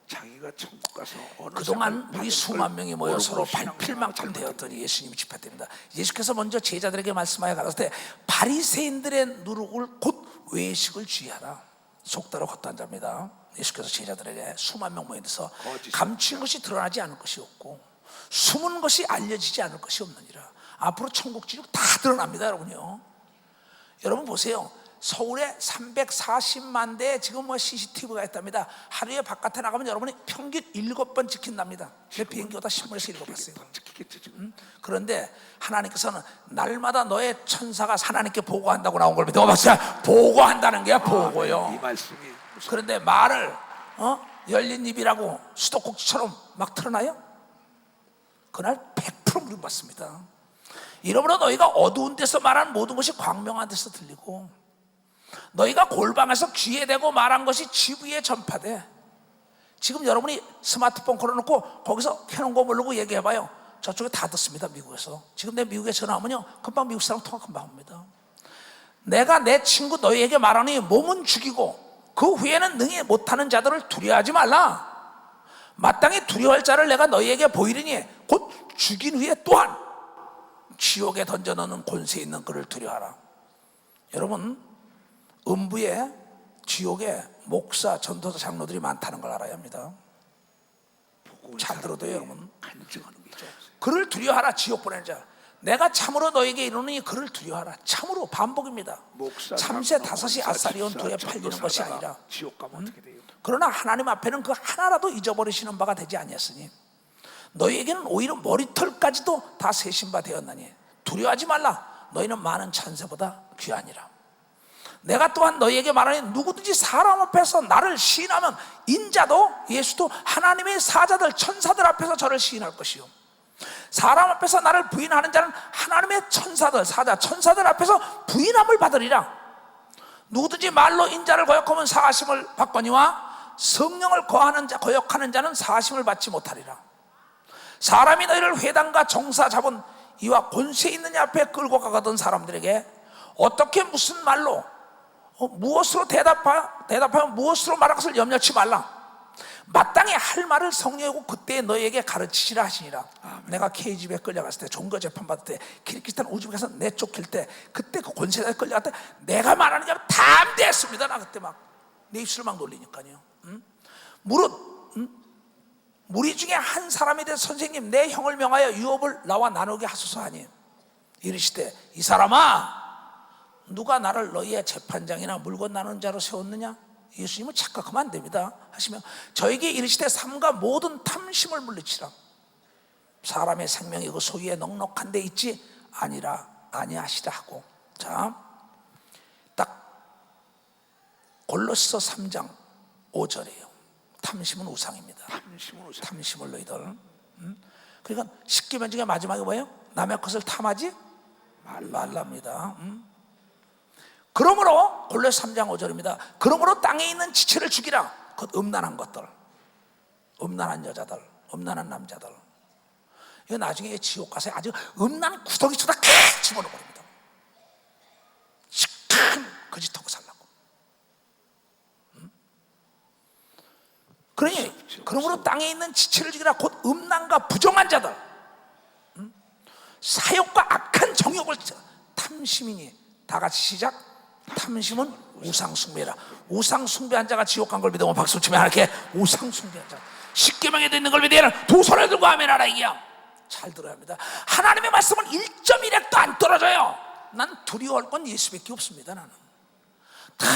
S2: 자기가 천국 가서
S1: 그동안 우리 수만 명이 모여 서로 밟힐 만큼 되었더니 예수님이 집회됩니다. 예수께서 먼저 제자들에게 말씀하여 가라사대 바리새인들의 누룩을 곧 외식을 주의하라. 속다로 헛된 자입니다. 예수께서 제자들에게 수만 명 모여서 감추인 것이 드러나지 않을 것이 없고 숨은 것이 알려지지 않을 것이 없느니라. 앞으로 천국 지옥 다 드러납니다. 여러분요, 여러분 보세요. 서울에 340만 대 지금 CCTV가 있답니다. 하루에 바깥에 나가면 여러분이 평균 7번 찍힌답니다. 제 비행기 오다 신문에서 읽어봤어요. 그런데 하나님께서는 날마다 너의 천사가 하나님께 보고한다고 나온 걸 믿어 봤어요. 보고한다는 게 보고요.
S2: 이 말씀이
S1: 그런데 말을 열린 입이라고 수도꼭지처럼 막 틀어놔요? 그날 100% 물어봤습니다. 이러므로 너희가 어두운 데서 말한 모든 것이 광명한 데서 들리고 너희가 골방에서 귀에 대고 말한 것이 집 위에 전파돼. 지금 여러분이 스마트폰 걸어놓고 거기서 켜놓은 거 모르고 얘기해봐요. 저쪽에 다 듣습니다. 미국에서. 지금 내 미국에 전화하면요, 금방 미국 사람 통화 금방 합니다. 내가 내 친구 너희에게 말하니 몸은 죽이고 그 후에는 능히 못하는 자들을 두려워하지 말라. 마땅히 두려워할 자를 내가 너희에게 보이리니 곧 죽인 후에 또한 지옥에 던져넣는 권세 있는 그를 두려워하라. 여러분, 음부에 지옥에 목사, 전도사, 장로들이 많다는 걸 알아야 합니다. 잘 들어도요, 여러분. 그를 두려워하라. 지옥 보내는 자. 내가 참으로 너에게 이르노니 그를 두려워하라. 참으로, 반복입니다. 참새 5이 아싸리 온 2에 팔리는 것이 아니라.
S2: 지옥 가면 어떻게 돼요?
S1: 그러나 하나님 앞에는 그 하나라도 잊어버리시는 바가 되지 아니했으니 너희에게는 오히려 머리털까지도 다 세신 바 되었나니 두려워하지 말라. 너희는 많은 천사보다 귀하니라. 내가 또한 너희에게 말하니 누구든지 사람 앞에서 나를 시인하면 인자도 예수도 하나님의 사자들 천사들 앞에서 저를 시인할 것이요, 사람 앞에서 나를 부인하는 자는 하나님의 천사들 사자 천사들 앞에서 부인함을 받으리라. 누구든지 말로 인자를 거역하면 사하심을 받거니와 성령을 거역하는 자는 사하심을 받지 못하리라. 사람이 너희를 회당과 정사 잡은 이와 권세 있는 이 앞에 끌고 가거든 사람들에게 어떻게 무슨 말로 무엇으로 대답하면 무엇으로 말할 것을 염려치 말라. 마땅히 할 말을 성령이고 그때 너희에게 가르치시라 하시니라. 내가 K집에 끌려갔을 때, 종교 재판 받을 때, 키르기스탄 우즈벡에서 내쫓길 때, 그때 그 권세자에 끌려갈 때 내가 말하는 게 담대했습니다. 나 그때 막 내 입술을 막 놀리니까요. 무릇
S2: 무리 중에 한 사람이 대해서 선생님 내 형을 명하여 유업을 나와 나누게 하소서 하니 이르시되 이 사람아 누가 나를 너희의 재판장이나 물건 나누는 자로 세웠느냐? 예수님은 착각하면 안 됩니다 하시며 저에게 이르시되 삼가 모든 탐심을 물리치라. 사람의 생명이 그 소유에 넉넉한 데 있지 아니하시라 하고. 자, 딱 골로새 3장 5절이에요 탐심은 우상입니다. 탐심을 너희들. 그러니까 십계명 중에 마지막에 뭐예요? 남의 것을 탐하지 말랍니다. 그러므로 골로새 3장 5절입니다. 그러므로 땅에 있는 지체를 죽이라. 그 음란한 것들, 음란한 여자들, 음란한 남자들. 이거 나중에 지옥 가서 아주 음란 구덩이처럼 칵 집어넣어버립니다. 시큰 거짓하고 살라고. 그러니 그러므로 땅에 있는 지체를 죽이라. 곧 음란과 부정한 자들, 사욕과 악한 정욕을 탐심이니. 다 같이 시작. 탐심은 우상숭배라. 우상숭배한 자가 지옥 간 걸 믿으면 박수 치면 하나님께 우상숭배한 자. 십계명에 있는 걸 믿으면 두 손을 들고 아멘하라. 이게요. 잘 들어야 합니다. 하나님의 말씀은 1.1핵도 안 떨어져요. 난 두려워할 건 예수밖에 없습니다. 나는 다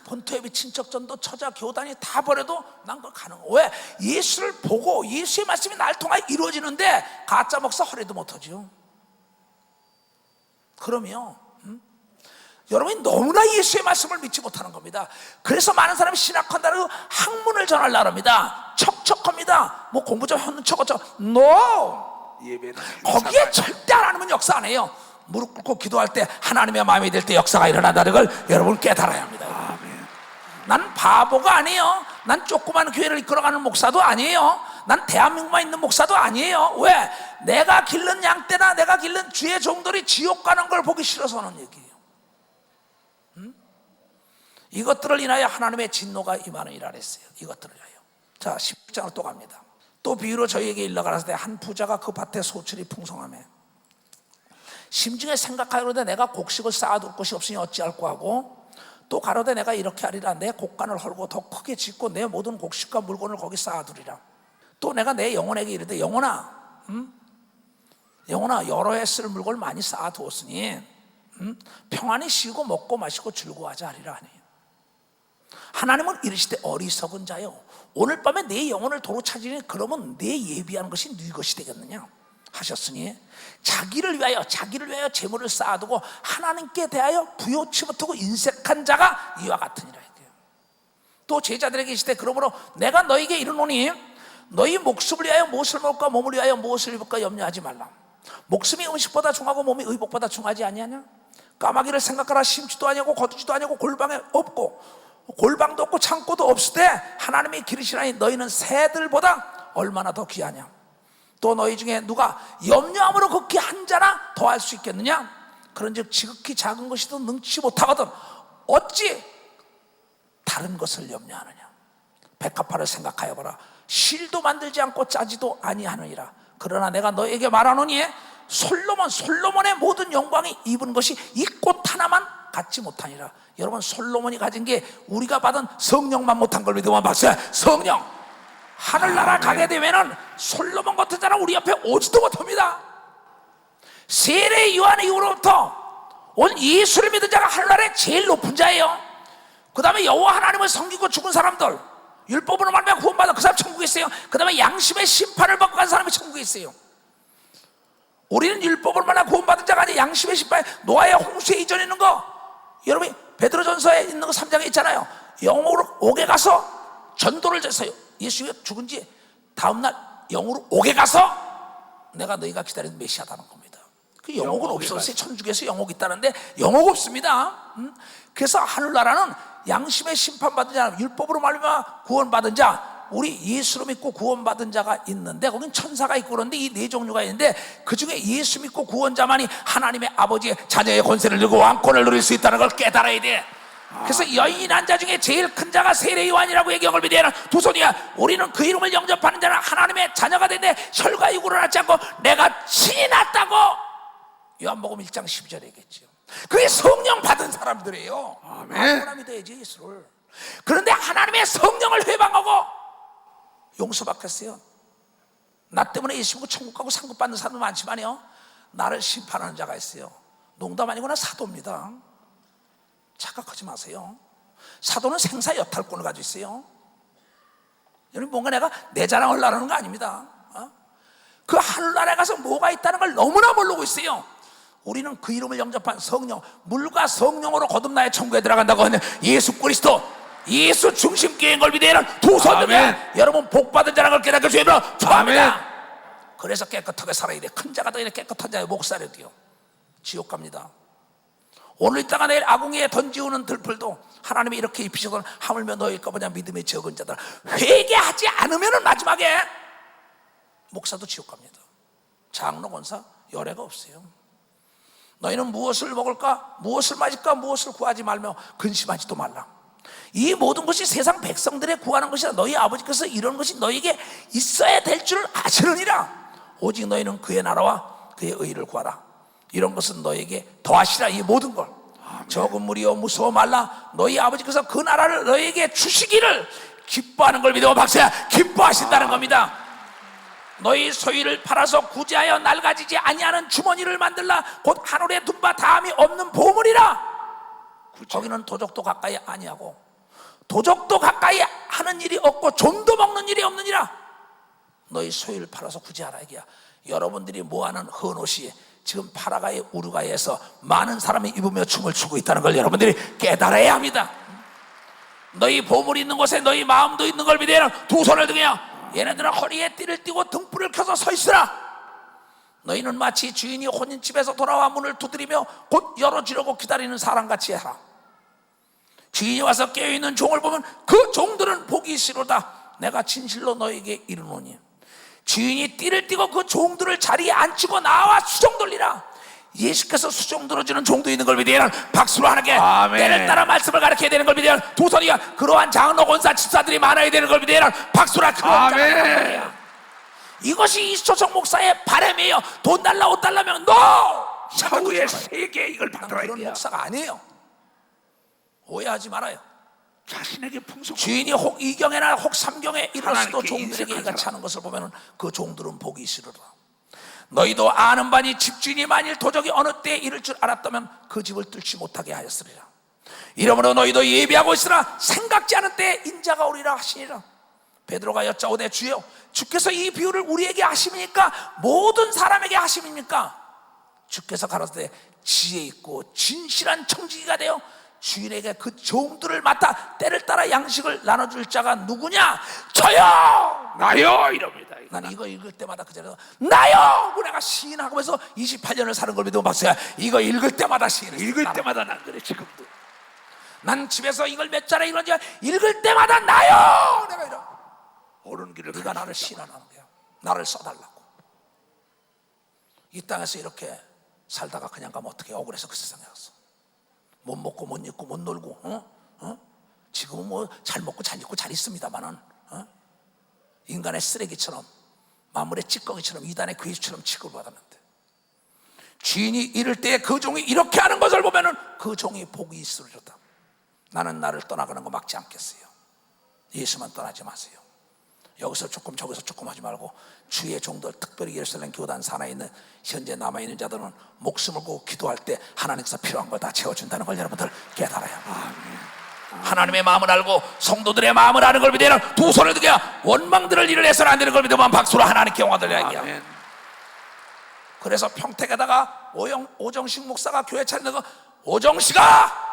S2: 본토예비, 친척전도, 처자, 교단이 다 버려도 난 그거 가능. 왜? 예수를 보고 예수의 말씀이 날 통하여 이루어지는데 가짜 목사 허리도 못하죠. 그러면 여러분이 너무나 예수의 말씀을 믿지 못하는 겁니다. 그래서 많은 사람이 신학한다고 학문을 전하려고 합니다. 척척합니다. 뭐 공부 좀 하는 척어쩌. No! 거기에 절대 하나님은 역사 안 해요. 무릎 꿇고 기도할 때 하나님의 마음이 될 때 역사가 일어난다는 걸 여러분 깨달아야 합니다. 난 바보가 아니에요. 난 조그만 교회를 이끌어가는 목사도 아니에요. 난 대한민국만 있는 목사도 아니에요. 왜? 내가 기른 양떼나 내가 기른 주의 종들이 지옥 가는 걸 보기 싫어서 하는 얘기예요. 이것들을 인하여 하나님의 진노가 임하는 이라 했어요. 이것들을 위하여. 자, 10장을 또 갑니다. 또 비유로 저희에게 일러가라사대 한 부자가 그 밭에 소출이 풍성하며 심중에 생각하려되 내가 곡식을 쌓아둘 곳이 없으니 어찌할꼬 하고 또 가로되 내가 이렇게 하리라. 내 곡간을 헐고 더 크게 짓고 내 모든 곡식과 물건을 거기 쌓아두리라. 또 내가 내 영혼에게 이르되 영혼아 여러 해 쓸 물건을 많이 쌓아두었으니 평안히 쉬고 먹고 마시고 즐거워하자 하리라 하니 하나님은 이르시되 어리석은 자여 오늘 밤에 내 영혼을 도로 찾으니 그러면 내 예비하는 것이 네 것이 되겠느냐 하셨으니 자기를 위하여 재물을 쌓아두고 하나님께 대하여 부요치 못하고 인색한 자가 이와 같으니라. 또 제자들에게 이르시되 그러므로 내가 너희에게 이르노니 너희 목숨을 위하여 무엇을 먹을까 몸을 위하여 무엇을 입을까 염려하지 말라. 목숨이 음식보다 중하고 몸이 의복보다 중하지 아니하냐. 까마귀를 생각하라. 심지도 아니하고 거두지도 아니하고 골방에 없고 골방도 없고 창고도 없을 때 하나님이 기르시나니 너희는 새들보다 얼마나 더 귀하냐. 또 너희 중에 누가 염려함으로 극히 한 자나 더할 수 있겠느냐. 그런즉 지극히 작은 것이도 능치 못하거든 어찌 다른 것을 염려하느냐. 백합화를 생각하여 보라. 실도 만들지 않고 짜지도 아니하느니라. 그러나 내가 너에게 말하노니 솔로몬의 모든 영광이 입은 것이 이 꽃 하나만 갖지 못하니라. 여러분 솔로몬이 가진 게 우리가 받은 성령만 못한 걸 믿으면 박수. 성령 하늘나라 가게 되면은 솔로몬 같은 자는 우리 옆에 오지도 못합니다. 세례 요한 이후로부터 온 예수를 믿은 자가 하늘나라에 제일 높은 자예요. 그 다음에 여호와 하나님을 섬기고 죽은 사람들, 율법으로 말미암아 구원받은 그 사람 천국에 있어요. 그 다음에 양심의 심판을 받고 간 사람이 천국에 있어요. 우리는 율법으로 말미암아 구원받은 자가 아니라 양심의 심판, 노아의 홍수에 이전에 있는 거, 여러분이 베드로전서에 있는 거 3장에 있잖아요. 영으로 옥에 가서 전도를 했어요. 예수가 죽은 지 다음날 영으로 옥에 가서 내가 너희가 기다리는 메시아다는 겁니다. 그 영옥은 없었어요. 천주교에서 영옥 있다는데 영옥 없습니다. 그래서 하늘나라는 양심의 심판받은 자, 율법으로 말미암아 구원받은 자, 우리 예수를 믿고 구원받은 자가 있는데 거긴 천사가 있고 그런데 이 네 종류가 있는데 그 중에 예수 믿고 구원자만이 하나님의 아버지의 자녀의 권세를 들고 왕권을 누릴 수 있다는 걸 깨달아야 돼. 그래서 여인이 난 자 중에 제일 큰 자가 세례 요한이라고 얘기한 걸 믿어야 두 손이야. 우리는 그 이름을 영접하는 자는 하나님의 자녀가 되는데 혈과 육으로 낳지 않고 내가 친히 낳았다고 요한복음 1장 12절에 얘기했죠. 그게 성령 받은 사람들이에요. 아멘. 믿어야지 예수를. 그런데 하나님의 성령을 회방하고 용서받겠어요. 나 때문에 예수 믿고 천국 가고 상급 받는 사람도 많지만요, 나를 심판하는 자가 있어요. 농담 아니구나, 사도입니다. 착각하지 마세요. 사도는 생사 여탈권을 가지고 있어요. 여러분, 뭔가 내가 내 자랑을 하려는 거 아닙니다. 그 하늘나라에 가서 뭐가 있다는 걸 너무나 모르고 있어요. 우리는 그 이름을 영접한 성령, 물과 성령으로 거듭나야 천국에 들어간다고 하는 예수 그리스도, 예수 중심교회인 걸 믿어야 두 손 들면 여러분 복받은 자랑을 깨닫게 주님으로 축복합니다. 그래서 깨끗하게 살아야 돼. 큰 자가 더 이렇게 깨끗한 자의 목살이 돼요. 지옥 갑니다. 오늘 있다가 내일 아궁이에 던지우는 들풀도 하나님이 이렇게 입히셔서 하물며 너희일까 보냐 믿음이 적은 자들, 회개하지 않으면 마지막에 목사도 지옥 갑니다. 장로, 권사 열애가 없어요. 너희는 무엇을 먹을까, 무엇을 마실까, 무엇을 구하지 말며 근심하지도 말라. 이 모든 것이 세상 백성들의 구하는 것이라 너희 아버지께서 이런 것이 너희에게 있어야 될 줄 아시느니라. 오직 너희는 그의 나라와 그의 의를 구하라. 이런 것은 너희에게 더하시라. 이 모든 걸. 적은 무리여 무서워 말라. 너희 아버지께서 그 나라를 너희에게 주시기를 기뻐하는 걸 믿어. 박수야. 기뻐하신다는 겁니다. 너희 소유를 팔아서 구제하여 낡아지지 아니하는 주머니를 만들라. 곧 하늘에 둔 바 다함이 없는 보물이라. 거기는 도적도 가까이 아니하고 도적도 가까이 하는 일이 없고 좀도 먹는 일이 없느니라. 너희 소유를 팔아서 구제하라 이게야. 여러분들이 모아놓은 헌옷이 지금 파라과이, 우루과이에서 많은 사람이 입으며 춤을 추고 있다는 걸 여러분들이 깨달아야 합니다. 너희 보물이 있는 곳에 너희 마음도 있는 걸 믿어야. 두 손을 등해요. 얘네들은 허리에 띠를 띠고 등불을 켜서 서 있으라. 너희는 마치 주인이 혼인집에서 돌아와 문을 두드리며 곧 열어주려고 기다리는 사람같이 하라. 주인이 와서 깨어있는 종을 보면 그 종들은 복이 있으로다. 내가 진실로 너에게 이르노니 주인이 띠를 띠고 그 종들을 자리에 앉히고 나와 수종 돌리라. 예수께서 수종 들어주는 종도 있는 걸 믿어야. 박수로 하나님께 때를 따라 말씀을 가르쳐야 되는 걸 믿어야. 두 손이야. 그러한 장로, 권사, 집사들이 많아야 되는 걸 믿어야. 박수라. 아멘. 이것이 이소정 목사의 바람이에요. 돈 달라, 옷 달라면 너
S1: 사후에 세계 이걸 받아야
S2: 그런
S1: 돼요.
S2: 목사가 아니에요. 오해하지 말아요.
S1: 자신에게 풍성.
S2: 주인이 혹 2경에나 혹 3경에 이르러서도
S1: 하나님께
S2: 종들에게
S1: 인색한
S2: 이같이
S1: 사람.
S2: 하는 것을 보면 그 종들은 복이 있으리라. 너희도 아는 바니 집주인이 만일 도적이 어느 때에 이를 줄 알았다면 그 집을 뚫지 못하게 하였으리라. 이러므로 너희도 예비하고 있으라. 생각지 않은 때에 인자가 오리라 하시니라. 베드로가 여짜오되 주여, 주께서 이 비유를 우리에게 하심이니까 모든 사람에게 하심입니까? 주께서 가라사대 지혜 있고 진실한 청지기가 되어 주인에게 그 종들을 맡아 때를 따라 양식을 나눠줄 자가 누구냐? 저요!
S1: 나요! 이럽니다.
S2: 난 이거 읽을 때마다 그 자리에서 나요! 내가 시인하면서 28년을 사는 걸 믿으면 박수야. 이거 읽을 때마다 시인을
S1: 읽을 때마다 난 그래. 지금도
S2: 난 집에서 이걸 몇 자리 읽는지 읽을 때마다 나요! 내가 이러.
S1: 옳은 길을
S2: 네가 나를 시인하는 거야. 나를 써달라고. 이 땅에서 이렇게 살다가 그냥 가면 어떻게 억울해서 그 세상에 갔어. 못 먹고 못 입고 못 놀고, 지금은 뭐 잘 먹고 잘 입고 잘 있습니다만은, 인간의 쓰레기처럼, 만물의 찌꺼기처럼, 이단의 괴수처럼 취급받았는데, 주인이 이럴 때 그 종이 이렇게 하는 것을 보면은 그 종이 복이 있으리로다. 나는 나를 떠나가는 거 막지 않겠어요. 예수만 떠나지 마세요. 여기서 조금 저기서 조금 하지 말고 주의 종들, 특별히 예루살렘 교단 산하에 있는 현재 남아있는 자들은 목숨을 걸고 기도할 때 하나님께서 필요한 걸 다 채워준다는 걸 여러분들 깨달아야 합니다. 하나님의 마음을 알고 성도들의 마음을 아는 걸 믿어야. 두 손을 들게 원망들을 일을 해서는 안 되는 걸 믿으면 박수로 하나님께 영광 돌려야. 그래서 평택에다가 오정식 목사가 교회 차리는 거, 오정식아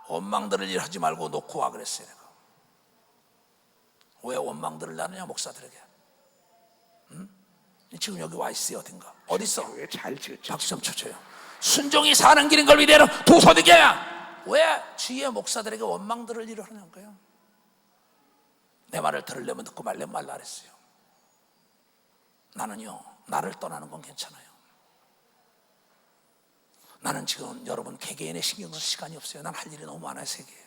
S2: 원망들을 일하지 말고 놓고 와 그랬어요. 내가. 왜 원망들을 나누냐 목사들에게? 지금 여기 와 있어요. 어딘가 어디 있어?
S1: 잘 지었죠.
S2: 박수 좀 쳐줘요. 순종이 사는 길인 걸 믿어야. 두 손 들게. 왜 주위의 목사들에게 원망들을 일을 하는 거예요? 내 말을 들으려면 듣고 말려면 말라 그랬어요. 나는요, 나를 떠나는 건 괜찮아요. 나는 지금 여러분 개개인의 신경 쓸 시간이 없어요. 난 할 일이 너무 많아요. 세계에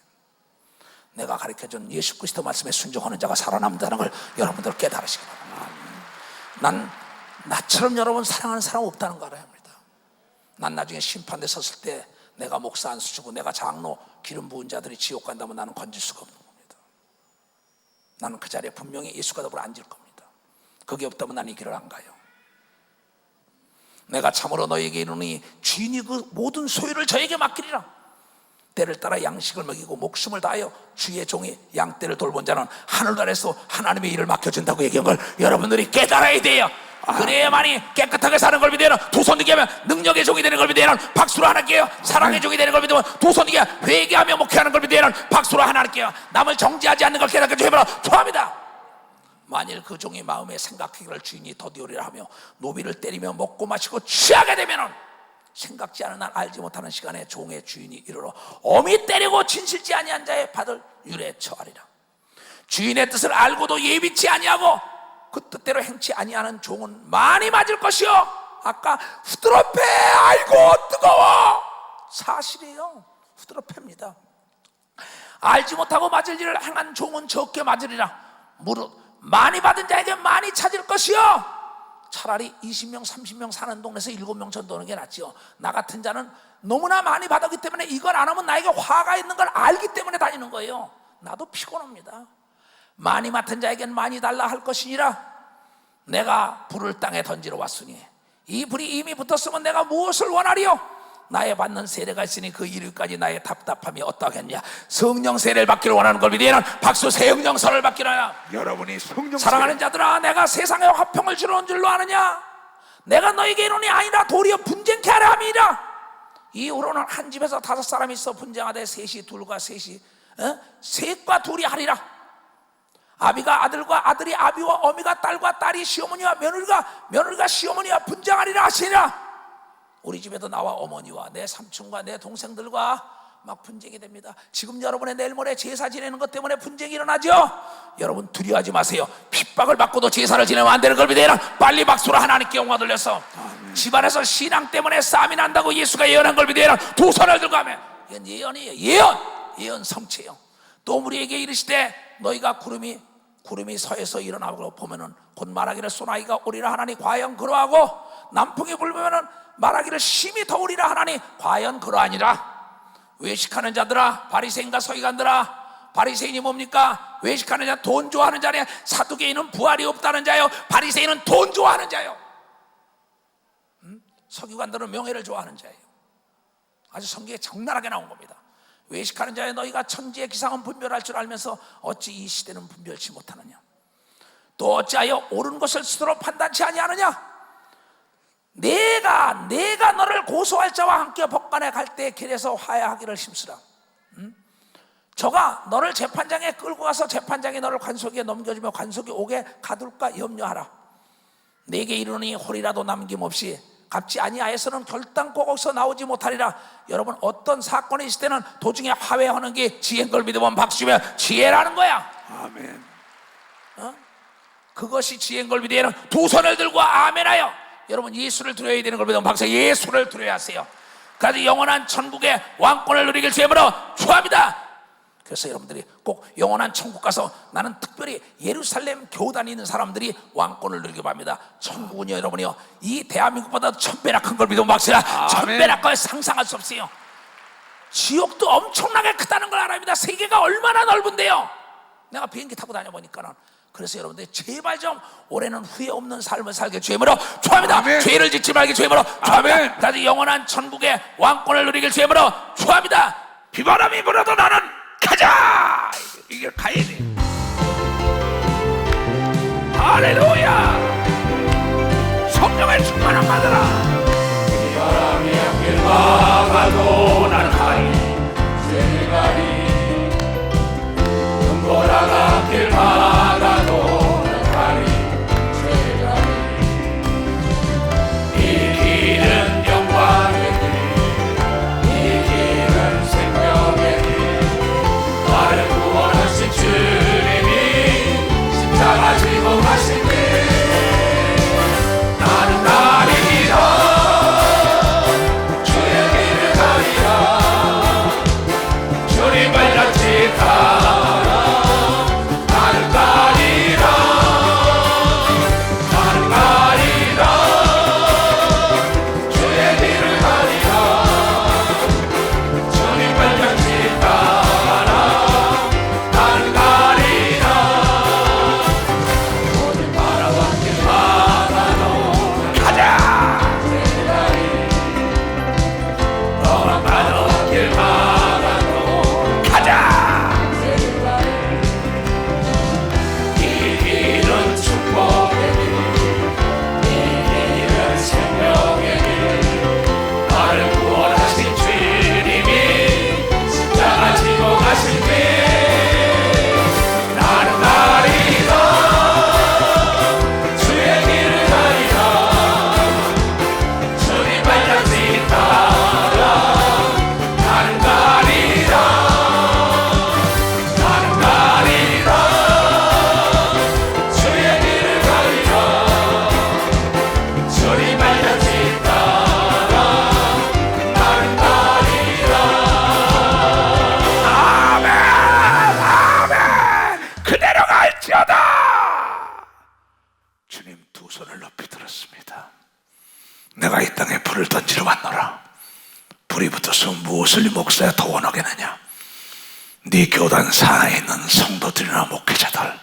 S2: 내가 가르쳐준 예수 그리스도 말씀에 순종하는 자가 살아남는다는 걸 여러분들 깨달으시기 바랍니다. 난 나처럼 여러분 사랑하는 사람 없다는 거 알아야 합니다. 난 나중에 심판대 섰을 때 내가 목사 안수 주고 내가 장로 기름 부은 자들이 지옥 간다면 나는 건질 수가 없는 겁니다. 나는 그 자리에 분명히 예수가 더불어 앉을 겁니다. 그게 없다면 난 이 길을 안 가요. 내가 참으로 너에게 이르노니 주인이 그 모든 소유를 저에게 맡기리라. 때를 따라 양식을 먹이고 목숨을 다하여 주의 종이 양떼를 돌본 자는 하늘 아래서 하나님의 일을 맡겨준다고 얘기한 걸 여러분들이 깨달아야 돼요. 그래야만이 깨끗하게 사는 걸 믿으면, 두 손 들게 하면 능력의 종이 되는 걸 믿으면 박수로 하나님께요. 사랑의 종이 되는 걸 믿으면 두 손 들게 회개하며 목회하는 걸 믿으면 박수로 하나님께요. 남을 정죄하지 않는 걸 깨닫게 주해보라. 좋아합니다. 만일 그 종이 마음에 생각하기를 주인이 더디오리라 하며 노비를 때리며 먹고 마시고 취하게 되면은 생각지 않은 날 알지 못하는 시간에 종의 주인이 이르러 엄히 때리고 진실지 아니한 자의 받을 유례 처하리라. 주인의 뜻을 알고도 예비치 아니하고 그 뜻대로 행치 아니하는 종은 많이 맞을 것이요. 아까 후드럽게 아이고 뜨거워, 사실이에요. 후드럽입니다. 알지 못하고 맞을 일을 행한 종은 적게 맞으리라. 무릇 많이 받은 자에게 많이 찾을 것이요. 차라리 20명 30명 사는 동네에서 7명 전도하는 게 낫죠. 나 같은 자는 너무나 많이 받았기 때문에 이걸 안 하면 나에게 화가 있는 걸 알기 때문에 다니는 거예요. 나도 피곤합니다. 많이 맡은 자에겐 많이 달라 할 것이니라. 내가 불을 땅에 던지러 왔으니 이 불이 이미 붙었으면 내가 무엇을 원하리요? 나의 받는 세례가 있으니 그 이르기까지 나의 답답함이 어떠하겠냐. 성령 세례를 받기를 원하는 걸 믿으면 박수. 성령 선을 받기를 하라.
S1: 여러분이 성령
S2: 사랑하는 자들아, 내가 세상에 화평을 주러 온 줄로 아느냐? 내가 너에게 이르노니 아니라 도리어 분쟁케 하려 함이라. 이후로는 한 집에서 5사람이 있어 분쟁하되 셋이 둘과 셋이 셋과 둘이 하리라. 아비가 아들과 아들이 아비와 어미가 딸과 딸이 시어머니와 며느리가 시어머니와 분쟁하리라 하시니라. 우리 집에도 나와 어머니와 내 삼촌과 내 동생들과 막 분쟁이 됩니다. 지금 여러분의 내일 모레 제사 지내는 것 때문에 분쟁이 일어나죠. 여러분 두려워하지 마세요. 핍박을 받고도 제사를 지내면 안 되는 걸 믿어라. 빨리 박수로 하나님께 영광 돌려서 집안에서 신앙 때문에 싸움이 난다고 예수가 예언한 걸 믿어라. 두 손을 들고 하면 이건 예언이에요. 예언 성취예요. 또 우리에게 이르시되 너희가 구름이 서에서 일어나고 보면은 곧 말하기를 소나기가 오리라 하나니 과연 그러하고 남풍이 불면은 말하기를 심히 더우리라 하나니 과연 그러하니라. 외식하는 자들아, 바리새인과 서기관들아. 바리새인이 뭡니까? 외식하는 자, 돈 좋아하는 자냐? 사두개인은 부활이 없다는 자요, 바리새인은 돈 좋아하는 자요. 서기관들은 명예를 좋아하는 자예요. 아주 성경에 적나라하게 나온 겁니다. 외식하는 자여, 너희가 천지의 기상은 분별할 줄 알면서 어찌 이 시대는 분별치 못하느냐? 또 어찌하여 옳은 것을 스스로 판단치 아니하느냐? 내가 너를 고소할 자와 함께 법관에 갈 때 길에서 화해하기를 힘쓰라. 저가 너를 재판장에 끌고 가서 재판장이 너를 관속에 넘겨주며 관속이 오게 가둘까 염려하라. 내게 이르노니 홀이라도 남김없이 갚지 아니하여서는 결단코 거기서 나오지 못하리라. 여러분, 어떤 사건이 있을 때는 도중에 화해하는 게 지혜인 걸 믿으면 박수면 지혜라는 거야.
S1: 아멘.
S2: 그것이 지혜인 걸 믿으면 두 손을 들고 아멘하여. 여러분, 예수를 드려야 되는 걸 믿으면 박수. 예수를 드려야 하세요. 그래서 영원한 천국의 왕권을 누리길 주님으로 축원합니다. 그래서 여러분들이 꼭 영원한 천국 가서, 나는 특별히 예루살렘 교회 다니는 사람들이 왕권을 누리게 합니다. 천국은요, 여러분이요, 이 대한민국보다 1000배나 큰 걸 믿으면 박수야. 1000배나 걸 상상할 수 없어요. 지옥도 엄청나게 크다는 걸 알아야 합니다. 세계가 얼마나 넓은데요. 내가 비행기 타고 다녀보니까는. 그래서 여러분들 제발 좀 올해는 후회 없는 삶을 살게 주님으로 축원합니다.
S1: 아멘.
S2: 죄를 짓지 말게 주님으로 축원합니다. 다시 영원한 천국의 왕권을 누리길 주님으로 축원합니다.
S1: 비바람이 불어도 나는 가자. 이게 가야 돼. 할렐루야. 성령의 충만함 받으라.
S3: 비바람이 앞길 막아도 나는 가리 죄를 가리 눈보라가 앞길 막아도 나는 가리 죄를 가리 이 길은 영광의 길 이 길은 생명의 길 나를 구원하신 주님이 십자가 지고 가신 길 나는 가리라 주의 길을 가리라
S1: 주님 두 손을 높이 들었습니다. 내가 이 땅에 불을 던지러 왔노라. 불이 붙어서 무엇을 목사야 더 원하겠느냐? 네 교단 산하에 있는 성도들이나 목회자들,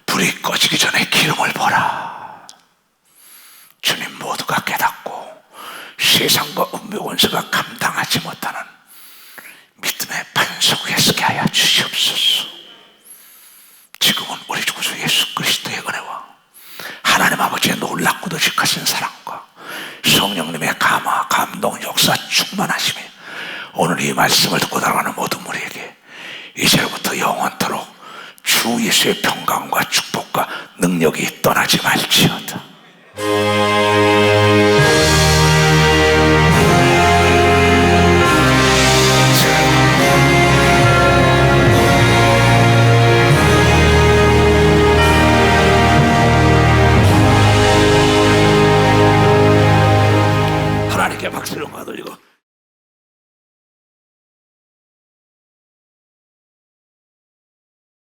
S1: 불이 꺼지기 전에 기름을 부어라. 주님 모두가 깨닫고 세상과 음욕 원수가 감당하지 못하는 믿음의 반석 위에 서게 하여 주시옵소서. 지금은 우리 구주 예수 그리스도의 은혜와 하나님 아버지의 놀랍고도 직하신 사랑과 성령님의 감화, 감동, 역사 충만하심이 오늘 이 말씀을 듣고 나가는 모든 우리에게 이제부터 영원토록 주 예수의 평강과 축복과 능력이 떠나지 말지어다. 하나님께 박수를 받으리고